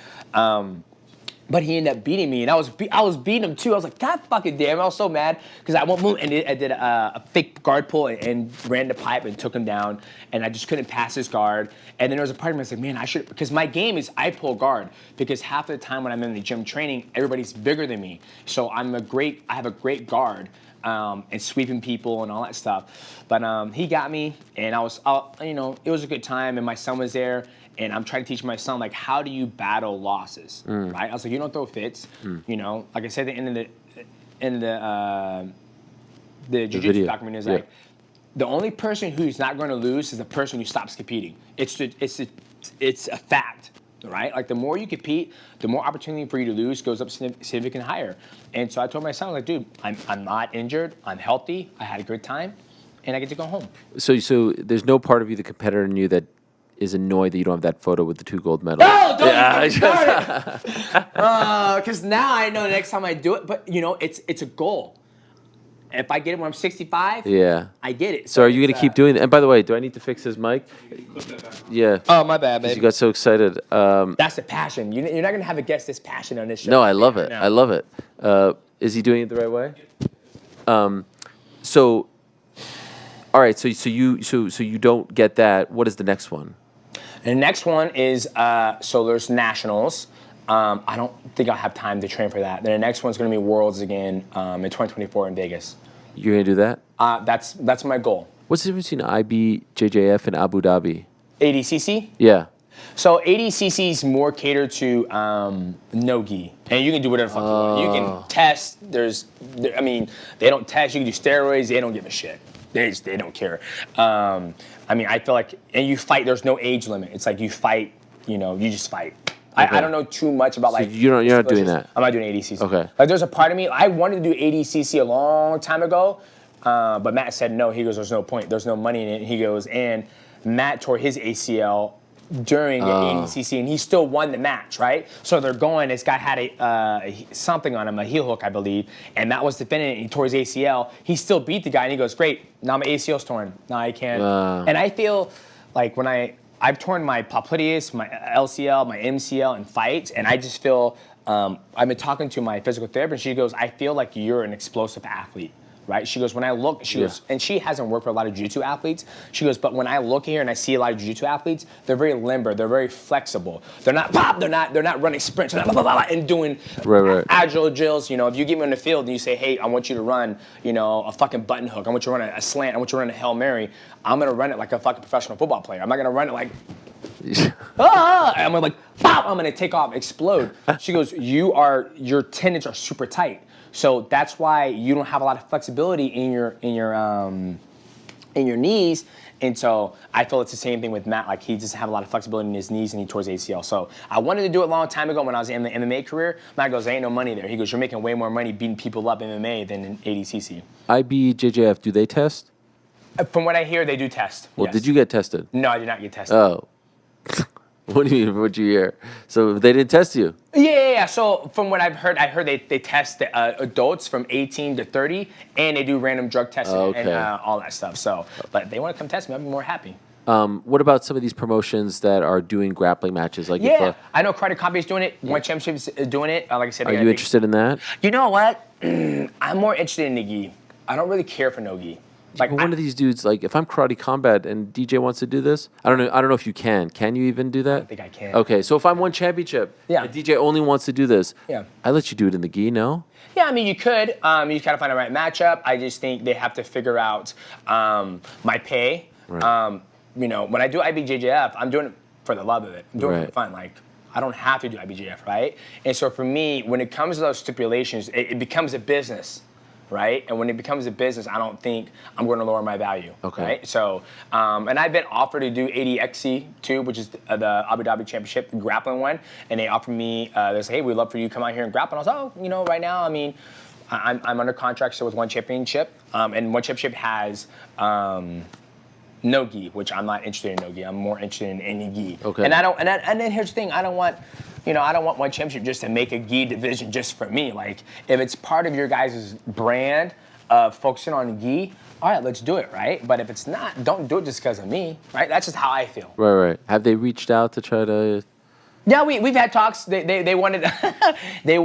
But he ended up beating me, and I was beating him too. I was like, God fucking damn! I was so mad because I won't move, and I did a fake guard pull and ran the pipe and took him down, and I just couldn't pass his guard. And then there was a part of me that's like, man, I should, because my game is I pull guard, because half of the time when I'm in the gym training, everybody's bigger than me, so I have a great guard. And sweeping people and all that stuff, but he got me, and it was a good time, and my son was there, and I'm trying to teach my son like how do you battle losses, right? I was like, you don't throw fits, like I said, the jiu-jitsu documentary is like the only person who's not going to lose is the person who stops competing. It's a fact. Right? Like the more you compete, the more opportunity for you to lose goes up significantly higher. And so I told my son, like, dude, I'm not injured, I'm healthy, I had a good time, and I get to go home. So there's no part of you, the competitor in you, that is annoyed that you don't have that photo with the 2 gold medals? No, don't get started. Because now I know the next time I do it, but it's a goal. If I get it when I'm 65, I get it. So are you going to keep doing that? And by the way, do I need to fix his mic? Yeah. Oh, my bad, baby. You got so excited. That's the passion. You're not going to have a guest this passionate on this show. No, I love it. I love it. Is he doing it the right way? So, all right. So you don't get that. What is the next one? The next one is so there's nationals. I don't think I'll have time to train for that. Then the next one's going to be Worlds again in 2024 in Vegas. You're going to do that? That's my goal. What's the difference between IBJJF and Abu Dhabi? ADCC? Yeah. So ADCC is more catered to no-gi. And you can do whatever the fuck you want. You can test. They don't test. You can do steroids. They don't give a shit. They don't care. I feel like, and you fight, there's no age limit. It's like you fight, you just fight. Okay. I don't know too much about like. So you're not doing that. I'm not doing ADCC. Okay. Like there's a part of me I wanted to do ADCC a long time ago, but Matt said no. He goes, there's no point. There's no money in it. He goes, and Matt tore his ACL during the ADCC, and he still won the match, right? So they're going. This guy had something on him, a heel hook, I believe, and Matt was defending it. He tore his ACL. He still beat the guy, and he goes, great. Now my ACL's torn. Now I can't. And I feel like when I've torn my popliteus, my LCL, my MCL in fights, and I just feel, I've been talking to my physical therapist, she goes, I feel like you're an explosive athlete, right? She goes, when I look, she goes, and she hasn't worked with a lot of jiu-jitsu athletes. She goes, but when I look here and I see a lot of jiu-jitsu athletes, they're very limber, they're very flexible. They're not pop, they're not running sprints, they're not blah, blah, blah, and doing agile drills. You know, if you get me on the field and you say, hey, I want you to run, you know, a fucking button hook, I want you to run a slant, I want you to run a Hail Mary, I'm gonna run it like a fucking professional football player. I'm not gonna run it like, I'm gonna like, pop, I'm gonna take off, explode. She goes, your tendons are super tight. So that's why you don't have a lot of flexibility in your knees. And so I feel it's the same thing with Matt. Like, he doesn't have a lot of flexibility in his knees and he tore his ACL. So I wanted to do it a long time ago when I was in the MMA career. Matt goes, there ain't no money there. He goes, you're making way more money beating people up in MMA than in ADCC. IBJJF, do they test? From what I hear, they do test. Well, yes. Did you get tested? No, I did not get tested. Oh. What do you mean? What'd you hear? So they didn't test you? Yeah. So from what I've heard, they test adults from 18 to 30, and they do random drug testing and all that stuff. So, but they want to come test me, I'd be more happy. What about some of these promotions that are doing grappling matches? Like I know Karate Combat is doing it. One Championship is doing it. Like I said, are you interested in that? You know what? I'm more interested in the gi. I don't really care for no gi. Like one of these dudes, like if I'm Karate Combat and DJ wants to do this, I don't know if you can. Can you even do that? I don't think I can. Okay, so if I'm one championship, and DJ only wants to do this, I let you do it in the gi, no? Yeah, I mean you could. You just gotta find the right matchup. I just think they have to figure out my pay. Right. You know, when I do IBJJF, I'm doing it for the love of it. I'm doing it for fun. Like, I don't have to do IBJJF, right? And so for me, when it comes to those stipulations, it becomes a business. Right? And when it becomes a business, I don't think I'm going to lower my value. Okay. Right? So, and I've been offered to do 80XC too, which is the Abu Dhabi Championship, the grappling one. And they offered me, they said, hey, we'd love for you to come out here and grapple. And I was like, oh, you know, right now, I mean, I'm under contract still with One Championship. And One Championship has no gi, which I'm not interested in no gi. I'm more interested in any gi. Okay. And and then here's the thing, I don't want One Championship just to make a gi division just for me. Like, if it's part of your guys' brand of focusing on gi, all right, let's do it, right? But if it's not, don't do it just because of me, right? That's just how I feel. Right. Have they reached out to try to... Yeah, we've had talks. They wanted they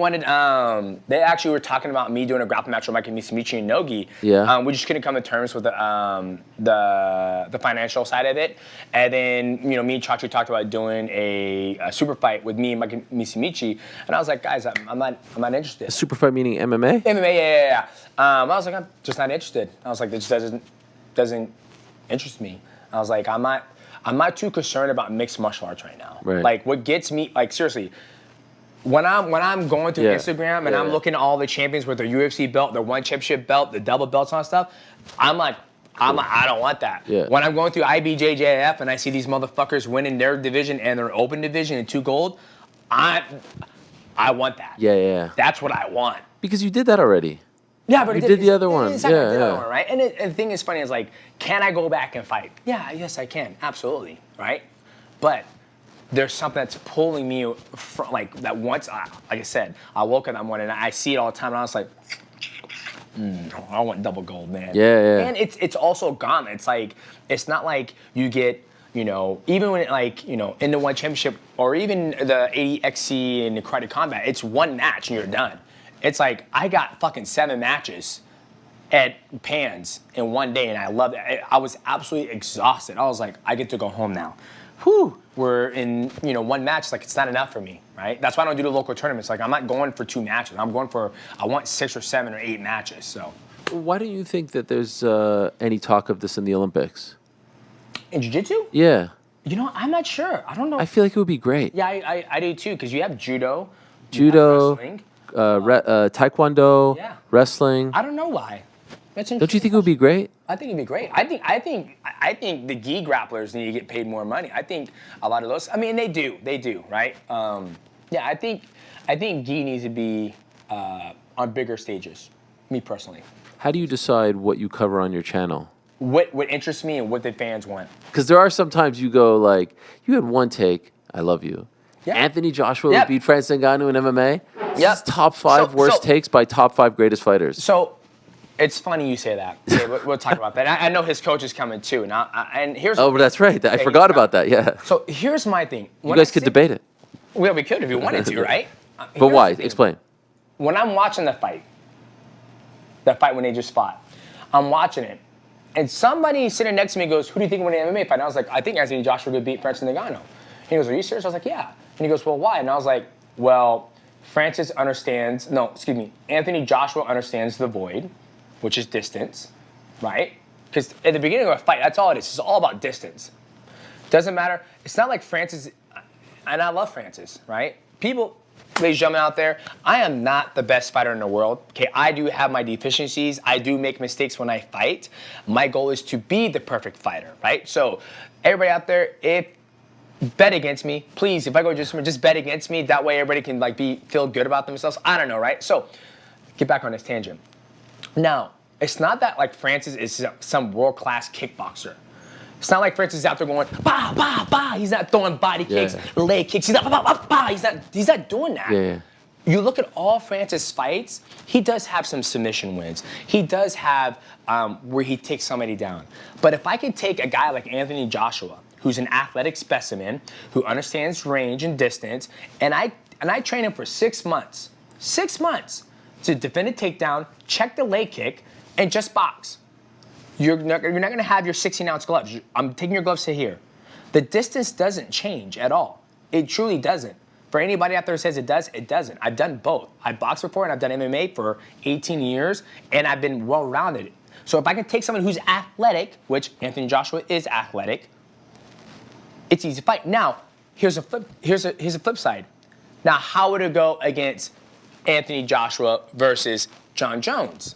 actually were talking about me doing a grappling match with Mike and Misimichi and Nogi. Yeah. We just couldn't come to terms with the financial side of it. And then, you know, me and Chachi talked about doing a super fight with me and Mike and Misimichi. And I was like, guys, I'm not interested. A super fight meaning MMA? MMA, yeah. I was like, I'm just not interested. I was like, this doesn't interest me. I was like, I'm not too concerned about mixed martial arts right now. Right. Like, what gets me, like, seriously, when I'm going through Instagram and I'm looking at all the champions with their UFC belt, their One Championship belt, the double belts and all that stuff, I'm like, I don't want that. Yeah. When I'm going through IBJJF and I see these motherfuckers winning their division and their open division and 2 gold, I want that. Yeah. That's what I want. Because you did that already. Yeah, but you did the other one. Yeah. Right? And the thing is funny is, like, can I go back and fight? Yeah, yes, I can. Absolutely. Right? But there's something that's pulling me from, like, that once, like I said, I woke up that morning and I see it all the time and I was like, I want double gold, man. Yeah. And it's also gone. It's like, it's not like you get, you know, even when, like, you know, in the One Championship or even the 80XC and the Karate Combat, it's one match and you're done. It's like, I got fucking 7 matches at Pans in one day, and I loved it. I was absolutely exhausted. I was like, I get to go home now. Whew, we're in, you know, one match. Like, it's not enough for me, right? That's why I don't do the local tournaments. Like, I'm not going for 2 matches. I want 6 or 7 or 8 matches, so. Why do you think that there's any talk of this in the Olympics? In jiu-jitsu? Yeah. You know, I'm not sure. I don't know. I feel like it would be great. Yeah, I do too, because you have judo. Wrestling. Taekwondo, wrestling. I don't know why. Don't you think it would be great? I think it'd be great. I think the gi grapplers need to get paid more money. I think a lot of those. I mean, they do, right? Yeah, I think gi needs to be on bigger stages. Me personally. How do you decide what you cover on your channel? What interests me and what the fans want. Because there are sometimes you go like, you had one take, I love you. Yep. Anthony Joshua beat Francis Ngannou in MMA. This is top 5 worst takes by top 5 greatest fighters. So, it's funny you say that. Okay, we'll talk about that. I know his coach is coming too. And here's. Oh, but that's right. I forgot about that. Yeah. So here's my thing. You guys could debate it. Well, we could if you wanted to, right? But why? Explain. When I'm watching the fight when they just fought, I'm watching it. And somebody sitting next to me goes, who do you think won the MMA fight? And I was like, I think Anthony Joshua could beat Francis Ngannou. He goes, are you serious? I was like, yeah. And he goes, well, why? And I was like, well, Anthony Joshua understands the void, which is distance, right? Because at the beginning of a fight, that's all it is. It's all about distance. Doesn't matter. It's not like Francis, and I love Francis, right? People, ladies and gentlemen out there, I am not the best fighter in the world. Okay, I do have my deficiencies. I do make mistakes when I fight. My goal is to be the perfect fighter, right? So everybody out there, if bet against me, please. If I go just bet against me. That way everybody can like feel good about themselves. I don't know, right? So get back on this tangent. Now, it's not that like Francis is some world-class kickboxer. It's not like Francis is out there going, bah, bah, bah. He's not throwing body kicks, leg kicks. He's not, bah, bah, bah. He's not doing that. Yeah. You look at all Francis fights, he does have some submission wins. He does have where he takes somebody down. But if I can take a guy like Anthony Joshua, who's an athletic specimen, who understands range and distance, and I train him for 6 months. 6 months to defend a takedown, check the leg kick, and just box. You're not going to have your 16-ounce gloves. I'm taking your gloves to here. The distance doesn't change at all. It truly doesn't. For anybody out there who says it does, it doesn't. I've done both. I boxed before and I've done MMA for 18 years, and I've been well-rounded. So if I can take someone who's athletic, which Anthony Joshua is athletic, it's easy to fight. Now, here's a flip side. Now, how would it go against Anthony Joshua versus John Jones?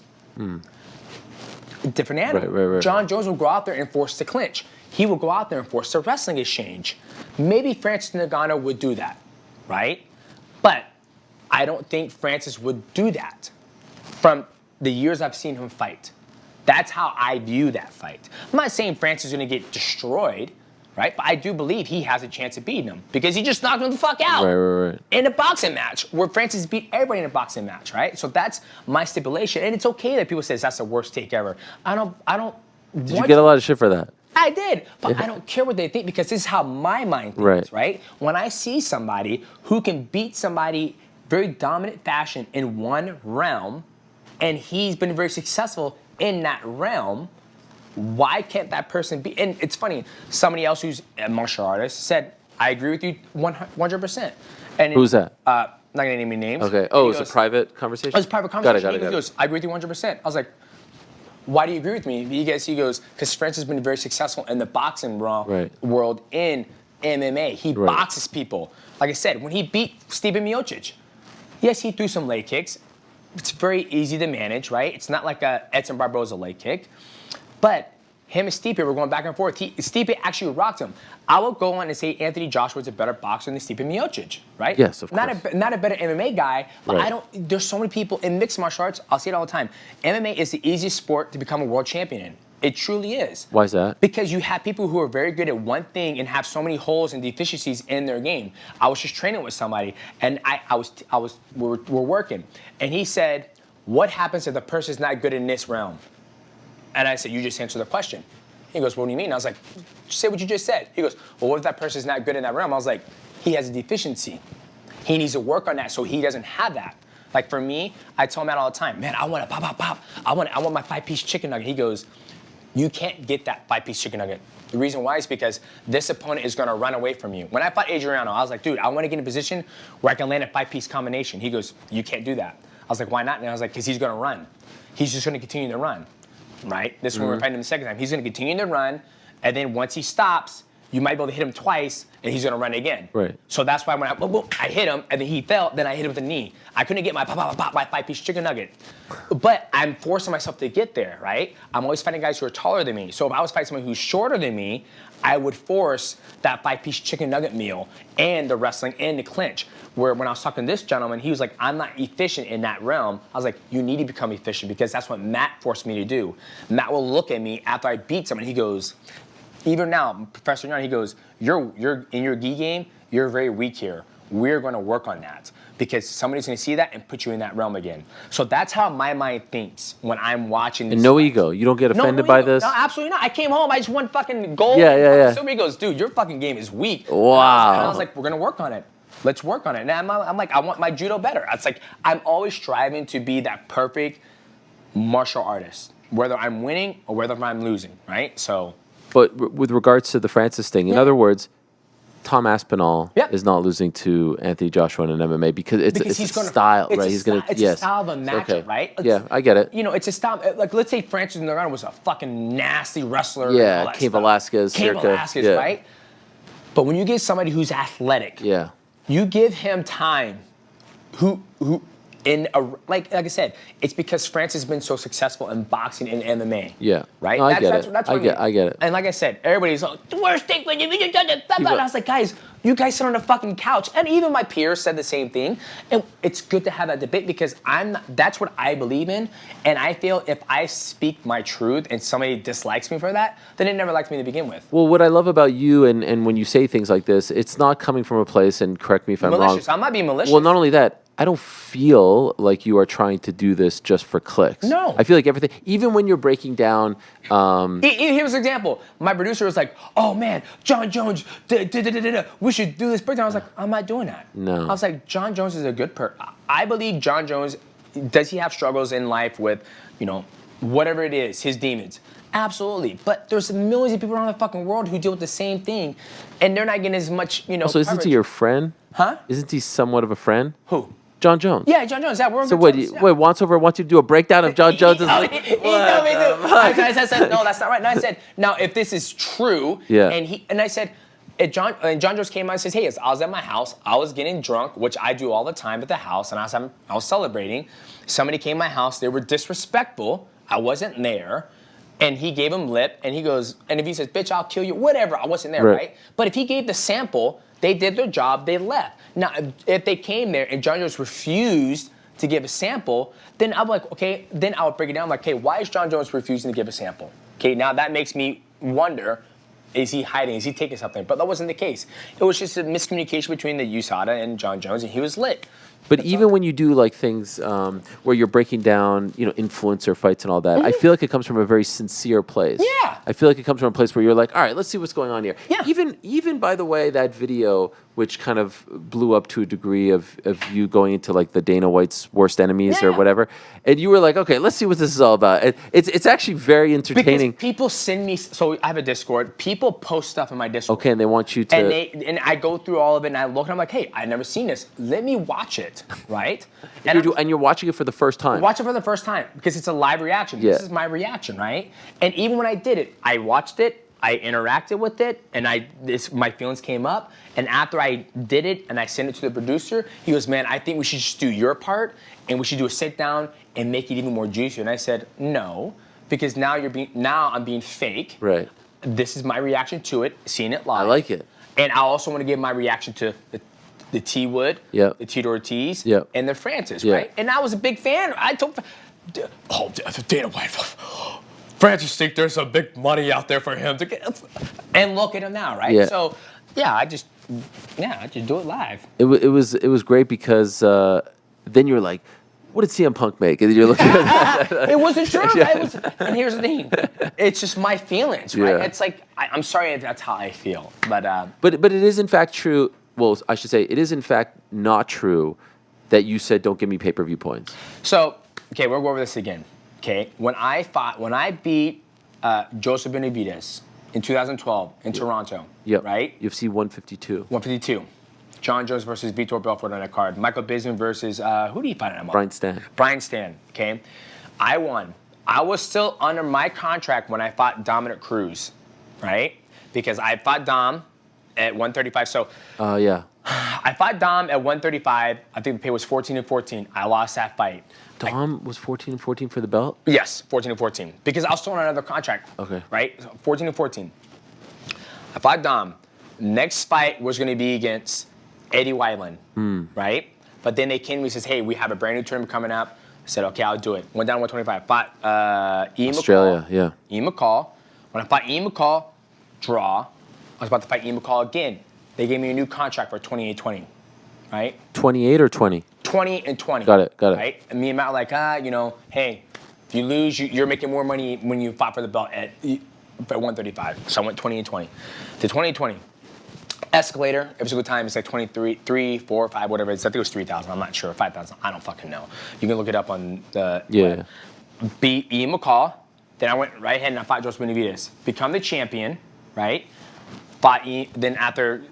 Different animal. Right. John Jones will go out there and force the clinch. He will go out there and force the wrestling exchange. Maybe Francis Ngannou would do that, right? But I don't think Francis would do that from the years I've seen him fight. That's how I view that fight. I'm not saying Francis is going to get destroyed, right? But I do believe he has a chance of beating him because he just knocked him the fuck out Right. in a boxing match where Francis beat everybody in a boxing match, right? So that's my stipulation, and it's okay that people say that's the worst take ever. I don't. Did you get a lot of shit for that? I did, but I don't care what they think because this is how my mind thinks, right? When I see somebody who can beat somebody very dominant fashion in one realm, and he's been very successful in that realm, why can't that person be? And it's funny, somebody else who's a martial artist said, I agree with you 100%. And who's that? Not going to name any names. Okay. Oh, it's a private conversation? It was a private conversation. Got it. He goes, I agree with you 100%. I was like, why do you agree with me? He goes, because Francis has been very successful in the boxing world in MMA. He boxes people. Like I said, when he beat Stipe Miocic, yes, he threw some leg kicks. It's very easy to manage, right? It's not like a Edson Barboza leg kick. But him and Stipe were going back and forth. Stipe actually rocked him. I will go on and say Anthony Joshua is a better boxer than Stipe Miocic, right? Yes, of course. Not a better MMA guy, but there's so many people in mixed martial arts, I'll say it all the time. MMA is the easiest sport to become a world champion in. It truly is. Why is that? Because you have people who are very good at one thing and have so many holes and deficiencies in their game. I was just training with somebody, and we're working, and he said, what happens if the person's not good in this realm? And I said, you just answered the question. He goes, what do you mean? I was like, say what you just said. He goes, well, what if that person's not good in that realm? I was like, he has a deficiency. He needs to work on that so he doesn't have that. Like for me, I tell him that all the time. Man, I want to pop. I want my 5-piece chicken nugget. He goes, you can't get that 5-piece chicken nugget. The reason why is because this opponent is going to run away from you. When I fought Adriano, I was like, dude, I want to get in a position where I can land a 5-piece combination. He goes, you can't do that. I was like, why not? And I was like, because he's going to run. He's just going to continue to run. Right? This is when we're fighting him the second time. He's going to continue to run, and then once he stops, you might be able to hit him twice, and he's going to run again. Right. So that's why when I hit him, and then he fell, then I hit him with the knee. I couldn't get my 5-piece chicken nugget. But I'm forcing myself to get there, right? I'm always fighting guys who are taller than me. So if I was fighting someone who's shorter than me, I would force that 5-piece chicken nugget meal and the wrestling and the clinch. Where when I was talking to this gentleman, he was like, I'm not efficient in that realm. I was like, you need to become efficient because that's what Matt forced me to do. Matt will look at me after I beat someone. He goes, even now, Professor Young, he goes, you're in your gi game, you're very weak here. We're going to work on that because somebody's going to see that and put you in that realm again. So that's how my mind thinks when I'm watching this. And no ego. You don't get offended by this? No, absolutely not. I came home, I just won fucking gold. Yeah. Somebody goes, dude, your fucking game is weak. Wow. And I was like, we're going to work on it. Let's work on it. And I'm like, I want my judo better. It's like, I'm always striving to be that perfect martial artist. whether I'm winning or whether I'm losing, right? So. But with regards to the Francis thing, in other words, Tom Aspinall is not losing to Anthony Joshua in an MMA because it's a style, right? He's a style of a matchup, right? I get it. You know, it's a style. Like, let's say Francis Ngannou was a fucking nasty wrestler. Yeah, Cain Velasquez, right? But when you get somebody who's athletic, you give him time. Like I said, it's because Francis has been so successful in boxing and MMA. Yeah. Right? No, I get it. And like I said, everybody's like, the worst thing when you done it. And I was like, guys, you guys sit on the fucking couch. And even my peers said the same thing. And it's good to have that debate because that's what I believe in. And I feel if I speak my truth and somebody dislikes me for that, then they never liked me to begin with. Well, what I love about you and when you say things like this, it's not coming from a place, and correct me if I'm wrong. I'm not being malicious. Well, not only that, I don't feel like you are trying to do this just for clicks. No. I feel like everything, even when you're breaking down. Here's an example. My producer was like, oh man, John Jones, we should do this breakdown. I was like, I'm not doing that. No. I was like, John Jones is a good person. I believe John Jones, does he have struggles in life with, whatever it is, his demons? Absolutely. But there's millions of people around the fucking world who deal with the same thing, and they're not getting as much, So isn't he your friend? Huh? Isn't he somewhat of a friend? Who? John Jones. Yeah, John Jones. Yeah, we're on So good terms. wait, wants you to do a breakdown of John Jones' He told me to. I said, no, that's not right. And I said, now if this is true, and I said, John Jones came out and says, hey, I was at my house, I was getting drunk, which I do all the time at the house, and I was celebrating. Somebody came to my house, they were disrespectful, I wasn't there, and he gave him lip, and he goes, and if he says, bitch, I'll kill you, whatever, I wasn't there, right? But if he gave the sample, they did their job, they left. Now, if they came there and John Jones refused to give a sample, then I'm like, okay, then I would break it down like, okay, why is John Jones refusing to give a sample? Okay, now that makes me wonder, is he hiding? Is he taking something? But that wasn't the case. It was just a miscommunication between the USADA and John Jones, and he was lit. But even when you do like things where you're breaking down, influencer fights and all that, I feel like it comes from a very sincere place. Yeah. I feel like it comes from a place where you're like, all right, let's see what's going on here. Yeah. Even by the way, that video, which kind of blew up to a degree of you going into like the Dana White's worst enemies or whatever, and you were like, okay, let's see what this is all about. It's actually very entertaining. Because people send me, so I have a Discord. People post stuff in my Discord. Okay, and they want you to, and I go through all of it and I look and I'm like, hey, I've never seen this. Let me watch it, right? And you're watching it for the first time. Watch it for the first time because it's a live reaction. Yeah. This is my reaction, right? And even when I did it, I watched it, I interacted with it, and my feelings came up. And after I did it and I sent it to the producer, he goes, man, I think we should just do your part and we should do a sit down and make it even more juicy. And I said, no, because now I'm being fake. Right. This is my reaction to it, seeing it live. I like it. And I also want to give my reaction to the T Wood, the Tito Ortiz, and the Francis, right? And I was a big fan. I told, Dana White, Francis think there's some big money out there for him to get, and look at him now, right? Yeah. So, I just do it live. It was great because then you're like, what did CM Punk make? And you're looking at that. It wasn't true. And here's the thing, it's just my feelings, right? It's like I'm sorry if that's how I feel, but it is in fact true. Well, I should say it is in fact not true that you said don't give me pay-per-view points. So, okay, we'll go over this again. Okay, when I beat Joseph Benavidez in 2012 in Toronto, right? UFC 152. 152. John Jones versus Vitor Belfort on that card. Michael Bisping versus, who did he fight on that? Brian Stann, okay? I won. I was still under my contract when I fought Dominic Cruz, right? Because I fought Dom at 135, so... I fought Dom at 135. I think the pay was 14-14. I lost that fight. Dom was 14-14 for the belt? Yes, 14-14. Because I was still on another contract. Okay. Right? So 14-14. I fought Dom. Next fight was going to be against Eddie Wyland. Right? But then they came to me and says, hey, we have a brand new tournament coming up. I said, okay, I'll do it. Went down to 125. Fought Ian Australia, McCall. Ian McCall. When I fought Ian McCall, draw. I was about to fight Ian McCall again. They gave me a new contract for 28-20, right? 28 or 20? 20 and 20. Got it. Right? And me and Matt were like, hey, if you lose, you're making more money when you fought for the belt at 135. So I went 20 and 20. To 20 and 20. Escalator, every single time, it's like 23, 3, 4, 5, whatever. I think it was 3,000. I'm not sure. 5,000. I don't fucking know. You can look it up on the web. Beat Ian McCall, Then I went right ahead and I fought Joseph Benavidez. Become the champion, right? Then after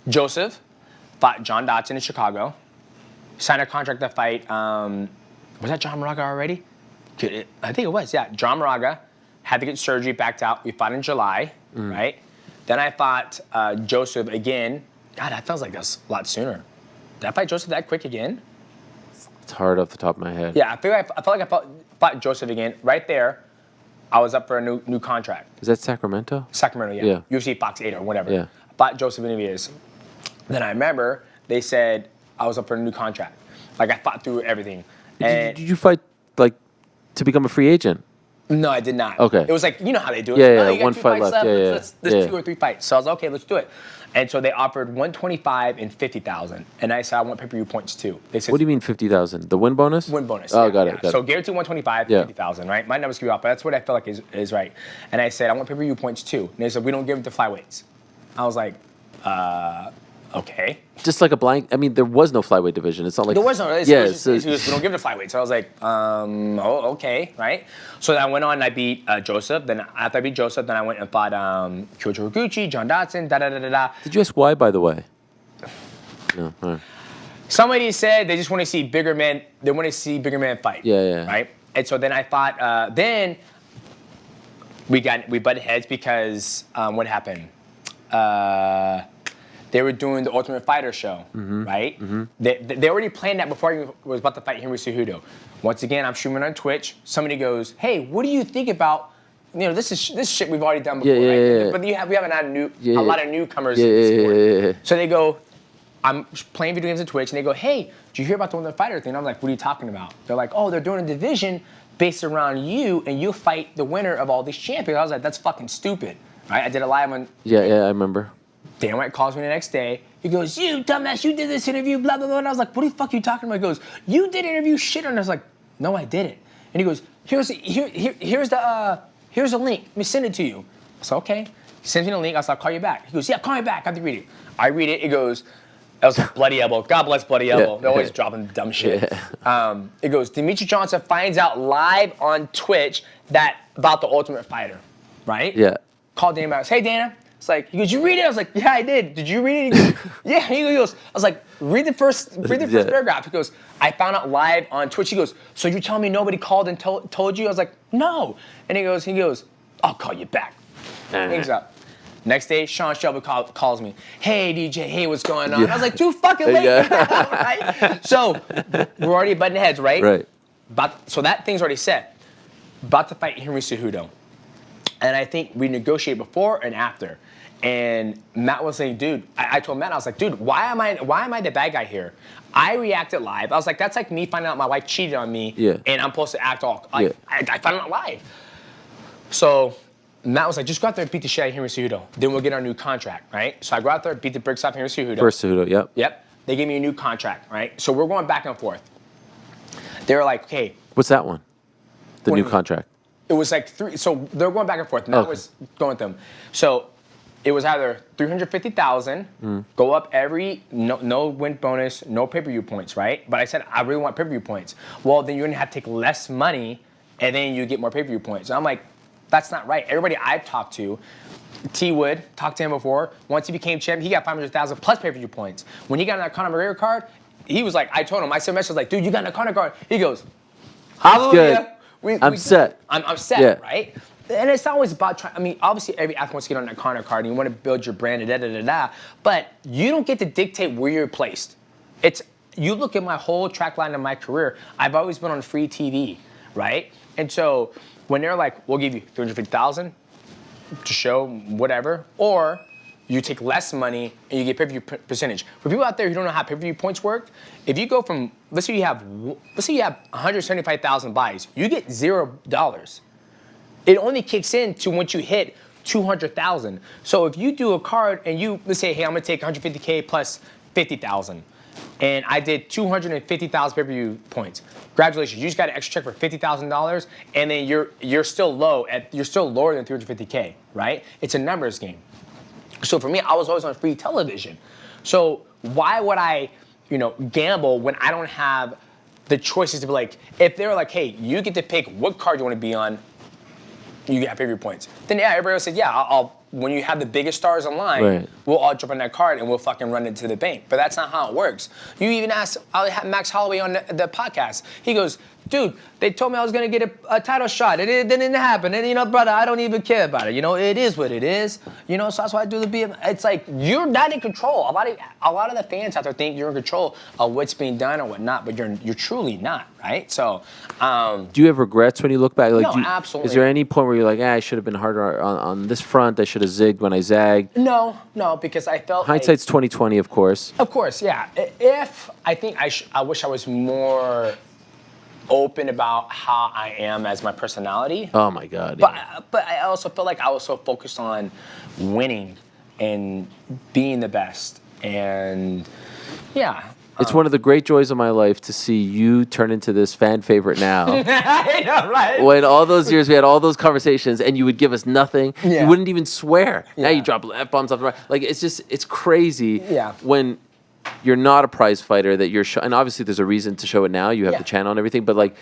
Joseph, fought John Dodson in Chicago. Signed a contract to fight, was that John Moraga already? I think it was, yeah. John Moraga. Had to get surgery, backed out. We fought in July, right? Then I fought Joseph again. God, that feels like that's a lot sooner. Did I fight Joseph that quick again? It's hard off the top of my head. Yeah, I felt like I fought Joseph again. Right there, I was up for a new contract. Is that Sacramento? Sacramento, yeah. UFC Fox 8 or whatever. Yeah. I fought Joseph Benavidez. Then I remember they said I was up for a new contract. Like, I fought through everything. And Did you fight, like, to become a free agent? No, I did not. Okay. It was like, you know how they do it. Yeah, You got one two fight fights left. Yeah, There's 2 or 3 fights. So I was like, okay, let's do it. And so they offered 125 and 50,000. And I said, I want pay-per-view points too. They said, What do you mean 50,000? The win bonus? Win bonus. Oh, yeah, got it. yeah. Got So it. guaranteed 125, Yeah. 50,000, right? My numbers could be off, but that's what I feel like is right. And I said, I want pay-per-view points too. And they said, we don't give it to flyweights. I was like, okay. Just like a blank. I mean, there was no flyweight division. It's not like There was no. Yeah. It was we don't give it to flyweight. So I was like, okay, right? So then I went on and I beat Joseph. Then after I beat Joseph, then I went and fought Kyoto Horiguchi, John Dodson, da-da-da-da-da. Did you ask why, by the way? No. All right. Somebody said they just want to see bigger men. They want to see bigger men fight. Yeah. Right? And so then I fought. Then we butted heads because what happened? They were doing the Ultimate Fighter show, right? They already planned that before I was about to fight Henry Cejudo. Once again, I'm streaming on Twitch. Somebody goes, "Hey, what do you think about? This shit we've already done before, right? Yeah. But we haven't had a lot of newcomers in the sport." So they go, I'm playing video games on Twitch, and they go, "Hey, did you hear about the Ultimate Fighter thing?" I'm like, "What are you talking about?" They're like, "Oh, they're doing a division based around you, and you'll fight the winner of all these champions." I was like, "That's fucking stupid." Right? I did a live on. Yeah, I remember. Dan White calls me the next day. He goes, "You dumbass, you did this interview, blah, blah, blah." And I was like, "What the fuck are you talking about?" He goes, "You did interview shit." And I was like, "No, I didn't." And he goes, here's the link. Let me send it to you. I said, "Okay." He sends me the link. I said, "I'll call you back." He goes, "Yeah, call me back. I have to read it." I read it. It goes, that was Bloody Elbow. God bless Bloody Elbow. They're always dropping dumb shit. It goes, Demetrious Johnson finds out live on Twitch about the Ultimate Fighter, right? Yeah. Called Dana Max. "Hey, Dana." It's like, he goes, "You read it?" I was like, "Yeah, I did. Did you read it?" He goes, "Yeah." He goes, I was like, read the first paragraph. He goes, "I found out live on Twitch." He goes, "So you're telling me nobody called and told you?" I was like, "No." And he goes, "I'll call you back." Hangs up. Next day, Sean Shelby calls me. "Hey, DJ, hey, what's going on?" I was like, "Too fucking late." Right? So we're already butting heads, right? Right. So that thing's already set. About to fight Henry Cejudo. And I think we negotiated before and after. And Matt was saying, dude, I told Matt, I was like, dude, why am I the bad guy here? I reacted live. I was like, that's like me finding out my wife cheated on me, and I'm supposed to act all like I found out live. So Matt was like, just go out there and beat the shit out of Henry Cejudo. Then we'll get our new contract, right? So I go out there, beat the bricks off Henry Cejudo. First Cejudo, yep. Yep. They gave me a new contract, right? So we're going back and forth. They were like, "Okay." What's that one? The new contract. It was like 3. So they're going back and forth. Matt was going with them. So it was either 350,000, go up every, no win bonus, no pay-per-view points, right? But I said, I really want pay-per-view points. Well, then you're going to have to take less money, and then you get more pay-per-view points. And I'm like, that's not right. Everybody I've talked to, T. Wood, talked to him before. Once he became champion, he got 500,000 plus pay-per-view points. When he got that Conor McGregor card, he was like, I told him, I sent a message like, "Dude, you got a Conor card." He goes, "Hallelujah." I'm set. I'm set, right? And it's not always about trying. I mean, obviously, every athlete wants to get on that Conor card, and you want to build your brand, but you don't get to dictate where you're placed. You look at my whole track line of my career, I've always been on free TV, right? And so when they're like, "We'll give you 350,000 to show whatever," or you take less money and you get pay-per-view percentage. For people out there who don't know how pay-per-view points work, if you go from, let's say you have 175,000 buys, you get $0. It only kicks in to once you hit 200,000. So if you do a card and let's say, "Hey, I'm gonna take 150K plus 50,000," and I did 250,000 pay-per-view points. Congratulations, you just got an extra check for $50,000, and then you're still lower than 350K, right? It's a numbers game. So for me, I was always on free television. So why would I, gamble when I don't have the choices to be like, if they're like, hey, you get to pick what card you want to be on, you get pay-per-view points. Then yeah, everybody else said, yeah, I'll when you have the biggest stars online, Right. we'll all jump on that card and we'll fucking run it to the bank. But that's not how it works. You even asked, I had Max Holloway on the podcast. He goes, dude, they told me I was gonna get a title shot. It didn't happen. And brother, I don't even care about it. It is what it is. So that's why I do the BM. It's like you're not in control. A lot of the fans out there think you're in control of what's being done or whatnot, but you're truly not, right? So, do you have regrets when you look back? Like, no, absolutely. Is there any point where you're like, I should have been harder on this front. I should have zigged when I zagged. No, because I felt hindsight's 20/20, of course. Of course, yeah. I think I wish I was more open about how I am as my personality. Oh my God. But I also feel like I was so focused on winning and being the best, and yeah. It's one of the great joys of my life to see you turn into this fan favorite now. I know, right? When all those years we had all those conversations and you would give us nothing, Yeah. you wouldn't even swear. Yeah. Now you drop F-bombs off the right. Like, it's crazy Yeah. when you're not a prize fighter that you're and obviously there's a reason to show it now. You have Yeah. the channel and everything, but like,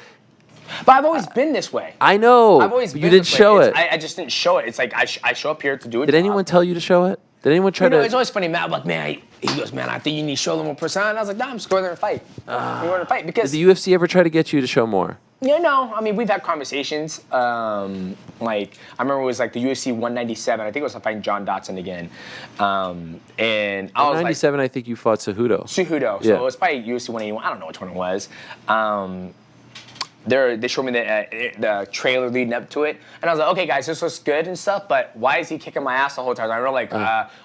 But I've always been this way. I know. I've always been you didn't this way. show it. I just didn't show it. It's like I show up here to do it. Did anyone tell you to show it? Did anyone try to? It's always funny, Matt. I'm like, man, he goes, man, I think you need to show them more personality. And I was like, nah, I'm just going there and fight. I'm going to fight because Did the UFC ever try to get you to show more? no. I mean, we've had conversations. Like, I remember it was like the UFC 197. I think it was fighting John Dotson again. And I was like, 97, I think you fought Cejudo. Cejudo. Yeah. So it was probably UFC 181. I don't know which one it was. They showed me the trailer leading up to it, and I was like, okay, guys, this looks good and stuff, but why is he kicking my ass the whole time? I know, like,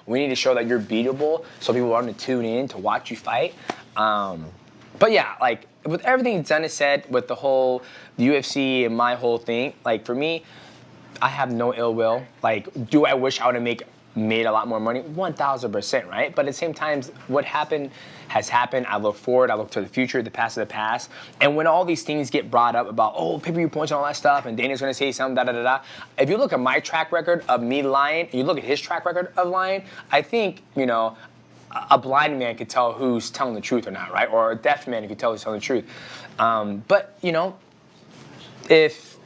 we need to show that you're beatable, so people want to tune in to watch you fight. But yeah, like, with everything done and said, with the whole UFC and my whole thing, like, for me, I have no ill will. Like, do I wish I would have made a lot more money? 1,000%, right? But at the same time, what happened has happened. I look forward. I look to the future. The past is the past. And when all these things get brought up about, pay-per-view points and all that stuff, and Dana's going to say something, da-da-da-da. If you look at my track record of me lying, you look at his track record of lying, I think, a blind man could tell who's telling the truth or not, right? Or a deaf man could tell who's telling the truth. But, if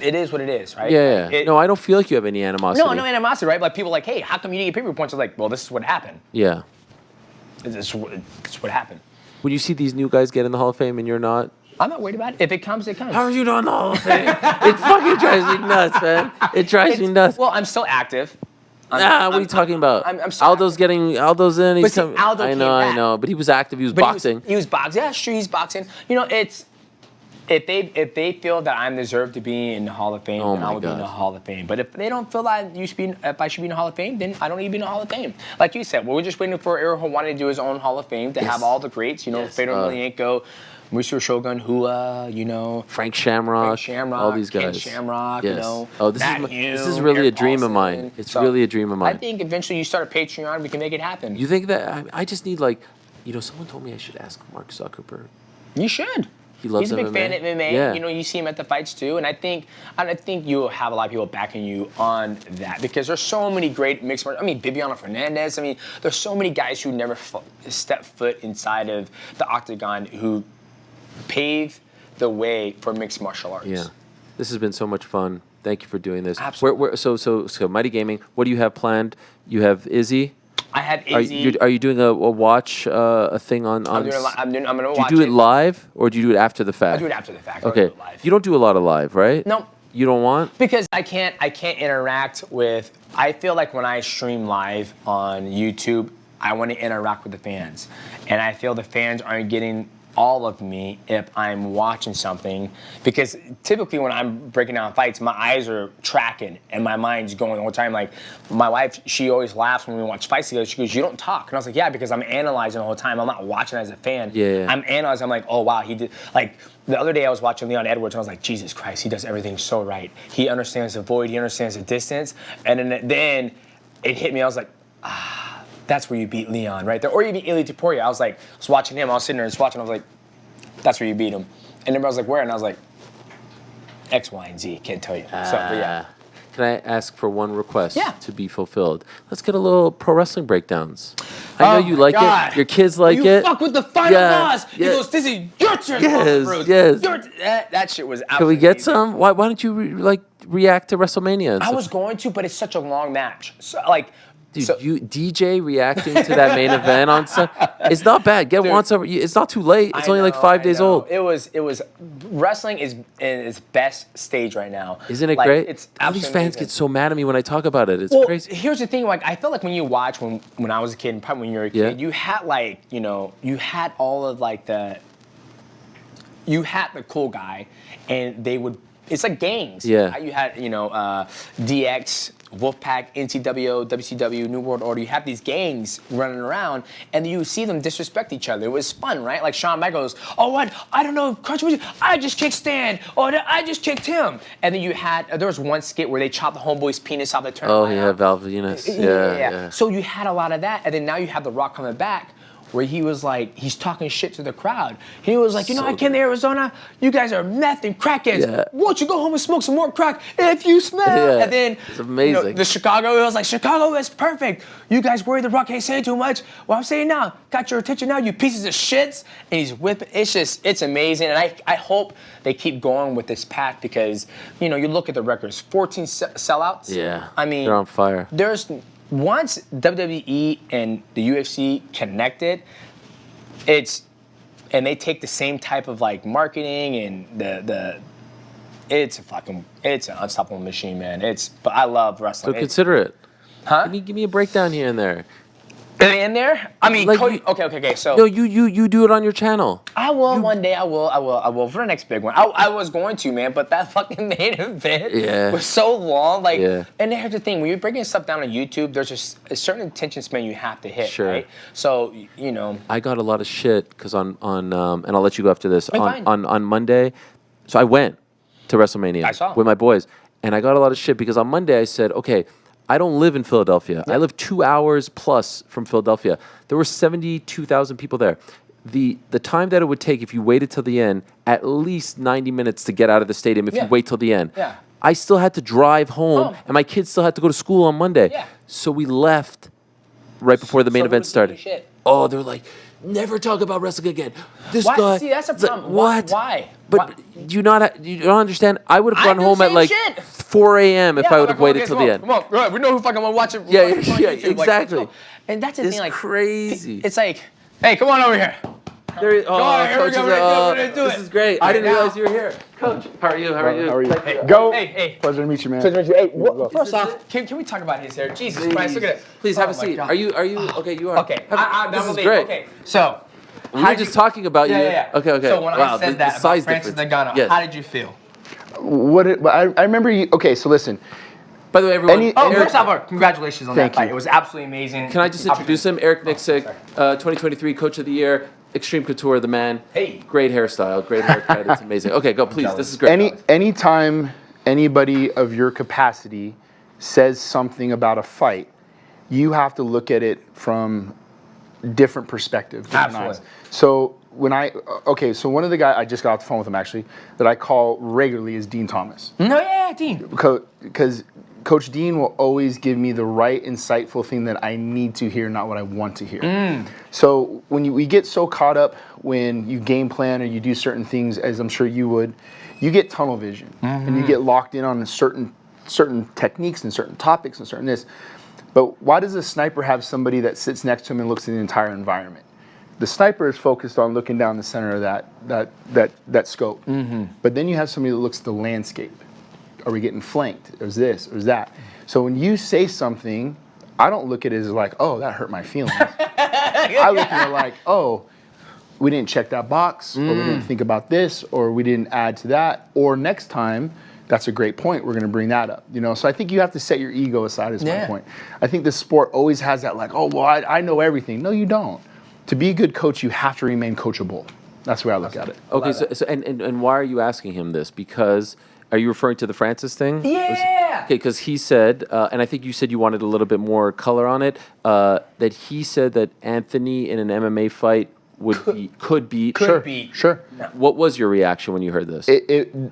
it is what it is, right? Yeah. No, I don't feel like you have any animosity. No animosity, right? Like, people are like, hey, how come you didn't get pay-per-view points? I'm like, well, this is what happened. Yeah. It's what happened. When you see these new guys get in the Hall of Fame and you're not, I'm not worried about it. If it comes, it comes. how are you not in the Hall of Fame? It fucking drives me nuts, man. It drives me nuts. Well, I'm still active. What are you talking about? I'm still Aldo's in. But see, Aldo I came know, back. I know. But he was active. He was boxing. He was boxing. Yeah, sure, he's boxing. It's if they feel that I'm deserved to be in the Hall of Fame, then I will be in the Hall of Fame. But if they don't feel that if I should be in the Hall of Fame, then I don't need to be in the Hall of Fame. Like you said, we're just waiting for Ariel Helwani to do his own Hall of Fame to have all the greats. Fedor Emelianenko, Mauricio Shogun, Hua, Frank Shamrock, all these guys. Ken Shamrock, Yes. This is Hume, really Eric a dream of Paulson. mine. It's really a dream of mine. I think eventually you start a Patreon, we can make it happen. You think that I just need someone told me I should ask Mark Zuckerberg. You should. He loves He's a big MMA. fan of MMA. Yeah. You see him at the fights too, and I think you'll have a lot of people backing you on that because there's so many great mixed martial. I mean, Bibiano Fernandez. I mean, there's so many guys who never stepped foot inside of the octagon who paved the way for mixed martial arts. Yeah, this has been so much fun. Thank you for doing this. Absolutely. So Mighty Gaming. What do you have planned? You have Izzy. I had Izzy. Are you doing a watch a thing on? I'm gonna watch it. Do you do it live or do you do it after the fact? I do it after the fact. Okay. I don't do it live. You don't do a lot of live, right? No. You don't want? Because I can't interact with. I feel like when I stream live on YouTube, I want to interact with the fans, and I feel the fans aren't getting all of me if I'm watching something, because typically when I'm breaking down fights, my eyes are tracking and my mind's going the whole time. Like, my wife, she always laughs when we watch fights together. She goes, "You don't talk." And I was like, "Yeah, because I'm analyzing the whole time. I'm not watching as a fan. Yeah. I'm analyzing. I'm like, oh wow, he did." Like, the other day I was watching Leon Edwards and I was like, Jesus Christ, he does everything so right. He understands the void, he understands the distance. And then it hit me. I was like, that's where you beat Leon right there. Or you beat Ilia Topuria. I was watching him. I was sitting there and just watching. I was like, that's where you beat him. And then I was like, where? And I was like, X, Y, and Z. Can't tell you. But yeah. Can I ask for one request Yeah. to be fulfilled? Let's get a little pro wrestling breakdowns. I know you like God. it. Your kids like you it. Fuck with the final boss. He goes, this is your turn. Yes. That shit was absolutely Can we get amazing. some? Why don't you react to WrestleMania? I was going to, but it's such a long match. So like, dude, you DJ reacting to that main event on Sunday. It's not bad. Get once over. It's not too late. It's only like 5 days old. It was wrestling is in its best stage right now. Isn't it like, great? It's all these fans get so mad at me when I talk about it. It's crazy. Here's the thing. Like, I feel like when you watch when I was a kid, and probably when you were a kid, you had like you had all of like you had the cool guy, and they would. It's like gangs. Yeah. You had DX. Wolfpack, NCW, WCW, New World Order. You have these gangs running around, and you see them disrespect each other. It was fun, right? Like Shawn Michaels, oh, what? I don't know, I just kicked Stan. Oh, I just kicked him. And then you had, there was one skit where they chopped the homeboy's penis off the turn. Oh, yeah, Val Venus. Yeah. So you had a lot of that, and then now you have The Rock coming back, where he was like, he's talking shit to the crowd. He was like, I came to Arizona, you guys are meth and crackheads. Yeah. Won't you go home and smoke some more crack if you smell? Yeah. And then, it's amazing. The Chicago, it was like, Chicago is perfect. You guys worry The Rock ain't saying too much. Well, I'm saying now, got your attention now, you pieces of shits. And he's whipping, it's amazing. And I hope they keep going with this path because, you look at the records, 14 sellouts. Yeah, I mean, they're on fire. Once WWE and the UFC connected, and they take the same type of like marketing and it's an unstoppable machine, man. But I love wrestling. So consider it. Huh? Give me a breakdown here and there. In there? I mean, like Cody, okay. So no, you do it on your channel. I will one day. I will for the next big one. I was going to, man, but that fucking main event was so long. Like, and here's the thing: when you're breaking stuff down on YouTube, there's just a certain attention span you have to hit. Sure. Right? So I got a lot of shit because on and I'll let you go after this. Fine. On Monday, so I went to WrestleMania I saw. with my boys, and I got a lot of shit because on Monday I said, okay, I don't live in Philadelphia. I live 2 hours plus from Philadelphia. There were 72,000 people there. The time that it would take if you waited till the end, at least 90 minutes to get out of the stadium if you wait till the end. Yeah. I still had to drive home, and my kids still had to go to school on Monday. Yeah. So we left right before the main event started. Shit. Oh, they're like, never talk about wrestling again. This Why? guy. See, that's a It's like, problem. what? Why? But you don't understand. I would have I gone do the home at same like shit. 4 a.m. if I would have waited till the end. Come on, right, we know who fucking want to watch it. Yeah, YouTube. exactly. Like, and that's the It's thing. Like, crazy. It's like, hey, come on over here. There, here we go, we're gonna do this it. is great. I didn't realize you were here. Coach, how are you? How are you? Hey, go. Hey. Pleasure to meet you, man. Pleasure to meet you. Hey, first off, can we talk about his hair? Jesus Christ, look at it. Please have a my seat. God. Are you? Okay, you are. Okay, This is great. Okay, so. We were just talking about you. Yeah. Okay. So when I said that about Francis difference. Ngannou, how did you feel? I remember you. Okay, so listen. By the way, everyone. First off, congratulations on that fight. It was absolutely amazing. Can I just introduce him? Eric Nixick, 2023 Coach of the Year, Extreme Couture, the man. Hey. Great hairstyle, great haircut. It's amazing. Okay, go, please. This is great. Anytime anybody of your capacity says something about a fight, you have to look at it from different perspective. Absolutely. So so one of the guys, I just got off the phone with him actually, that I call regularly is Dean Thomas. No, yeah, Dean. Because Coach Dean will always give me the right, insightful thing that I need to hear, not what I want to hear. So when we get so caught up when you game plan or you do certain things, as I'm sure you would, you get tunnel vision and you get locked in on certain techniques and certain topics and certain this. But why does a sniper have somebody that sits next to him and looks at the entire environment? The sniper is focused on looking down the center of that scope. But then you have somebody that looks at the landscape. Are we getting flanked? There's this, there's that. So when you say something, I don't look at it as like, oh, that hurt my feelings. I look at it like, oh, we didn't check that box, or we didn't think about this, or we didn't add to that, or next time, that's a great point, we're gonna bring that up. So I think you have to set your ego aside is my point. I think the sport always has that like, oh, well, I know everything. No, you don't. To be a good coach, you have to remain coachable. That's the way I look at it. Okay, so and why are you asking him this? Because are you referring to the Francis thing? Yeah. Okay, because he said, and I think you said you wanted a little bit more color on it, that he said that Anthony in an MMA fight could beat. Sure. What was your reaction when you heard this?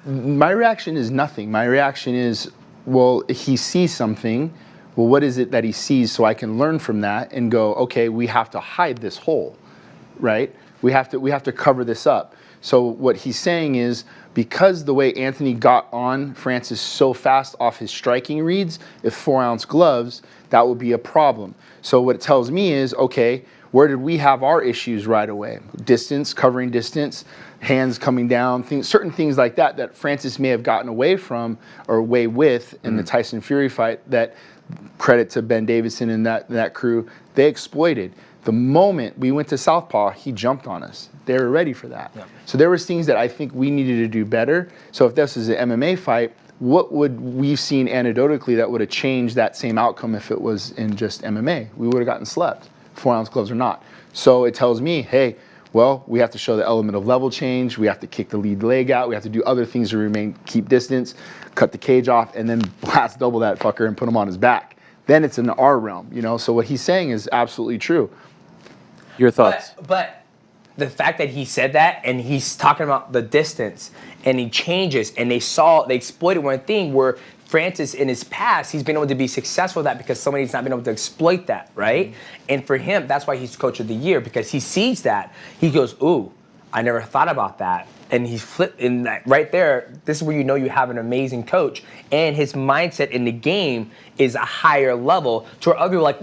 My reaction is nothing. My reaction is, well, he sees something, well, what is it that he sees so I can learn from that and go, okay, we have to hide this hole, right? We have to cover this up. So what he's saying is, because the way Anthony got on Francis so fast off his striking reads, if 4-ounce gloves, that would be a problem. So what it tells me is, okay, where did we have our issues right away? Distance, covering distance, hands coming down, certain things like that that Francis may have gotten away from or away with in the Tyson Fury fight, that, credit to Ben Davison and that crew, they exploited. The moment we went to southpaw, he jumped on us. They were ready for that. Yeah. So there was things that I think we needed to do better. So if this is an MMA fight, what would we've seen anecdotally that would have changed that same outcome if it was in just MMA? We would have gotten slept, 4-ounce gloves or not. So it tells me, hey, well, we have to show the element of level change. We have to kick the lead leg out. We have to do other things to keep distance, cut the cage off, and then blast double that fucker and put him on his back. Then it's in our realm, you know? So what he's saying is absolutely true. Your thoughts? But the fact that he said that, and he's talking about the distance, and he changes, and they exploited one thing where Francis in his past, he's been able to be successful with that because somebody's not been able to exploit that, right? Mm-hmm. And for him, that's why he's coach of the year, because he sees that. He goes, ooh, I never thought about that. And he's flipped in that right there. This is where you know you have an amazing coach, and his mindset in the game is a higher level to where other people are like,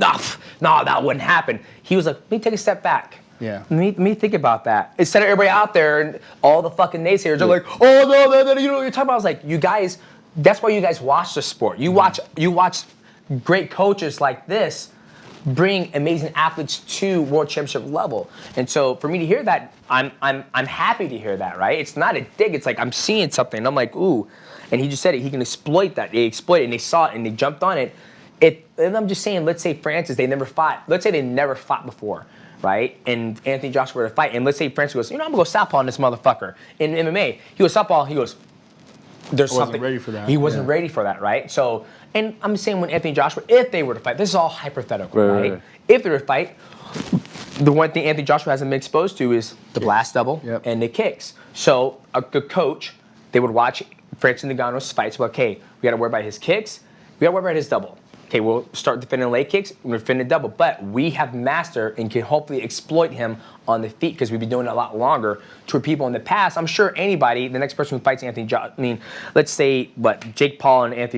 no, that wouldn't happen. He was like, let me take a step back. Yeah. Let me think about that. Instead of everybody out there and all the fucking naysayers are like, oh no, you know what you're talking about. I was like, you guys, that's why you guys watch the sport. You watch great coaches like this bring amazing athletes to world championship level. And so for me to hear that, I'm happy to hear that, right? It's not a dig. It's like I'm seeing something. And I'm like, ooh. And he just said it. He can exploit that. They exploit it, and they saw it, and they jumped on it. And I'm just saying, let's say Francis, they never fought. Let's say they never fought before, right? And Anthony Joshua were to fight. And let's say Francis goes, I'm going to go southpaw on this motherfucker. In MMA, he goes southpaw. He goes, there's something. Ready for that. He wasn't ready for that, right? So, and I'm saying when Anthony Joshua, if they were to fight, this is all hypothetical, right? If they were to fight, the one thing Anthony Joshua hasn't been exposed to is the blast double and the kicks. So a good coach, they would watch Francis Ngannou's fights. Well, okay, we got to worry about his kicks. We got to worry about his double. Okay, we'll start defending leg kicks, we're defending double. But we have mastered and can hopefully exploit him on the feet because we've been doing it a lot longer. To people in the past, I'm sure anybody, the next person who fights Anthony Joshua, let's say, Jake Paul and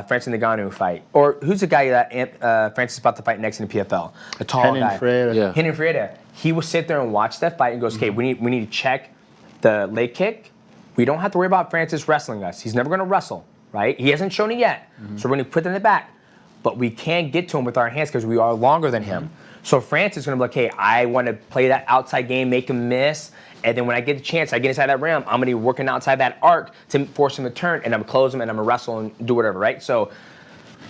Francis Ngannou fight. Or who's the guy that Francis is about to fight next in the PFL? The tall guy. Renan Ferreira. He will sit there and watch that fight and goes, okay, we need to check the leg kick. We don't have to worry about Francis wrestling us. He's never going to wrestle, right? He hasn't shown it yet. So we're going to put it in the back. But we can't get to him with our hands because we are longer than him. So Francis is going to be like, hey, I want to play that outside game, make him miss, and then when I get the chance, I get inside that rim, I'm going to be working outside that arc to force him to turn, and I'm going to close him, and I'm going to wrestle and do whatever, right? So,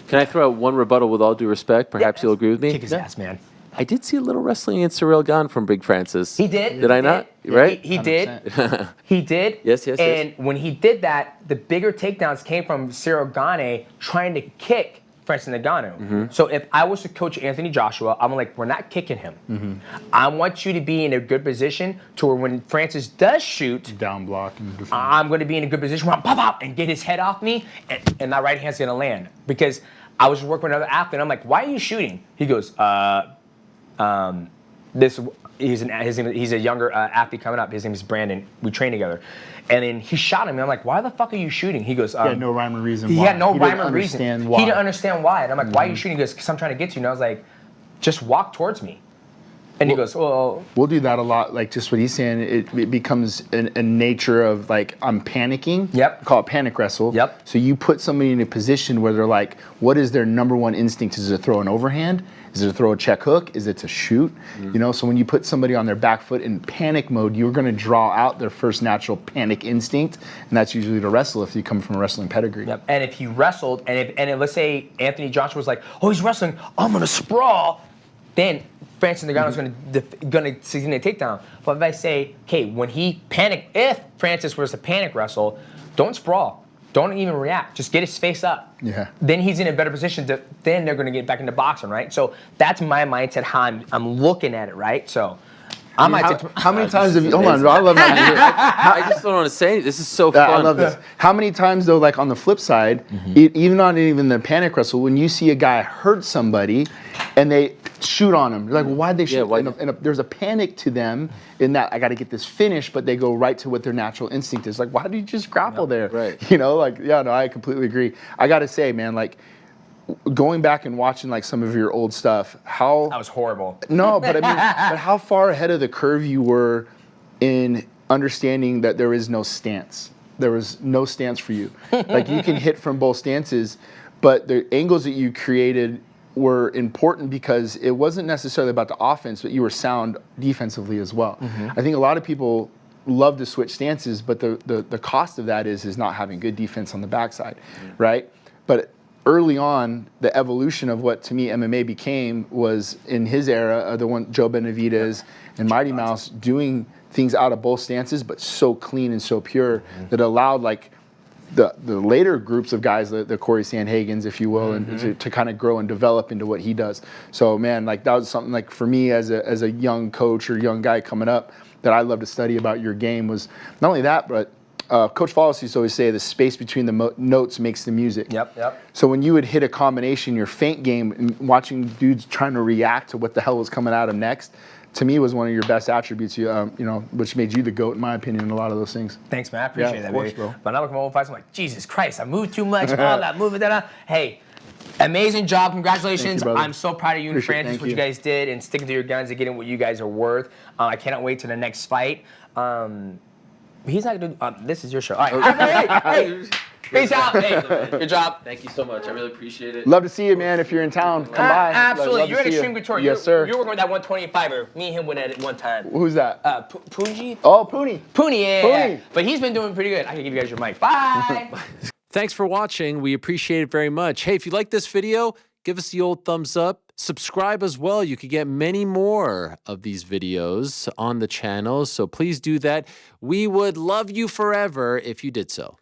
can I throw out one rebuttal with all due respect? Perhaps you'll agree with me? Kick his ass, man. I did see a little wrestling in Cyril Gane from Big Francis. He did. Did I not? Right? He did. He did. Yes. And when he did that, the bigger takedowns came from Cyril Gane trying to kick Francis Ngannou. So if I was to coach Anthony Joshua, I'm like, we're not kicking him. I want you to be in a good position to where when Francis does shoot, down block, I'm going to be in a good position where I'm pop out and get his head off me, and that right hand's going to land. Because I was working with another athlete, and I'm like, why are you shooting? He goes, he's a younger athlete coming up. His name is Brandon. We train together. And then he shot him, and I'm like, why the fuck are you shooting? He goes, he had no rhyme or reason why. He had no rhyme or reason. Why. He didn't understand why. And I'm like, why are you shooting? He goes, because I'm trying to get to you. And I was like, just walk towards me. And he goes, well. We'll do that a lot, like just what he's saying. It becomes a nature of like, I'm panicking. Yep. Call it panic wrestle. Yep. So you put somebody in a position where they're like, what is their number one instinct? Is it to throw an overhand? Is it to throw a check hook? Is it to shoot? You know, so when you put somebody on their back foot in panic mode, you're going to draw out their first natural panic instinct, and that's usually to wrestle if you come from a wrestling peggree. Yep. And if he wrestled, and let's say Anthony Joshua was like, oh, he's wrestling, I'm going to sprawl, then Francis Ngannou is going to succeed in a takedown. But if I say, okay, when he panicked, if Francis was to panic wrestle, don't sprawl. Don't even react. Just get his face up. Yeah. Then he's in a better position. Then they're going to get back into boxing, right? So that's my mindset, how I'm looking at it, right? So I might take how many times have you? Hold on, bro, I love how you. I just don't want to say anything. This is so fun. I love this. How many times though, like on the flip side, even on even the panic wrestle, when you see a guy hurt somebody, and they shoot on him, you're like, well, why'd they shoot? why- And there's a panic to them in that I got to get this finish, but they go right to what their natural instinct is. Like, why did you just grapple there? Right. You know, like, yeah, no, I completely agree. I got to say, man, like, going back and watching like some of your old stuff, how That was horrible. no, but I mean, but how far ahead of the curve you were in understanding that there is no stance. There was no stance for you. Like you can hit from both stances, but the angles that you created were important because it wasn't necessarily about the offense, but you were sound defensively as well. I think a lot of people love to switch stances, but the cost of that is not having good defense on the backside, right? But early on, the evolution of what to me MMA became was in his era, the one Joe Benavidez and Mighty Mouse doing things out of both stances, but so clean and so pure that allowed like the later groups of guys, the Corey Sandhagens, if you will, and to kind of grow and develop into what he does. So man, like that was something like for me as a young coach or young guy coming up that I love to study about your game was not only that, but Coach Follis used to always say the space between the notes makes the music. Yep. So when you would hit a combination, your feint game, and watching dudes trying to react to what the hell was coming at them next, to me was one of your best attributes. You know, which made you the GOAT in my opinion in a lot of those things. Thanks, man. I appreciate that, course, baby. bro. But now we're old fights. I'm like, Jesus Christ, I moved too much. All that moving, Hey, amazing job. Congratulations. Thank you, brother. I'm so proud of you and Francis, Thank what you guys did, and sticking to your guns and getting what you guys are worth. I cannot wait to the next fight. He's not going to do this is your show. All right. Hey. Peace out. Hey, good job. Thank you so much. I really appreciate it. Love to see you, man. If you're in town, come by. Absolutely. Love to You're at see Extreme you. Couture. Yes, sir. You're working with that 125er. Me and him went at it one time. Who's that? Poonji? Oh, Pooney. Pooney, yeah. Pooney. But he's been doing pretty good. I can give you guys your mic. Bye. Thanks for watching. We appreciate it very much. Hey, if you like this video, give us the old thumbs up. Subscribe as well. You could get many more of these videos on the channel, so please do that. We would love you forever if you did so.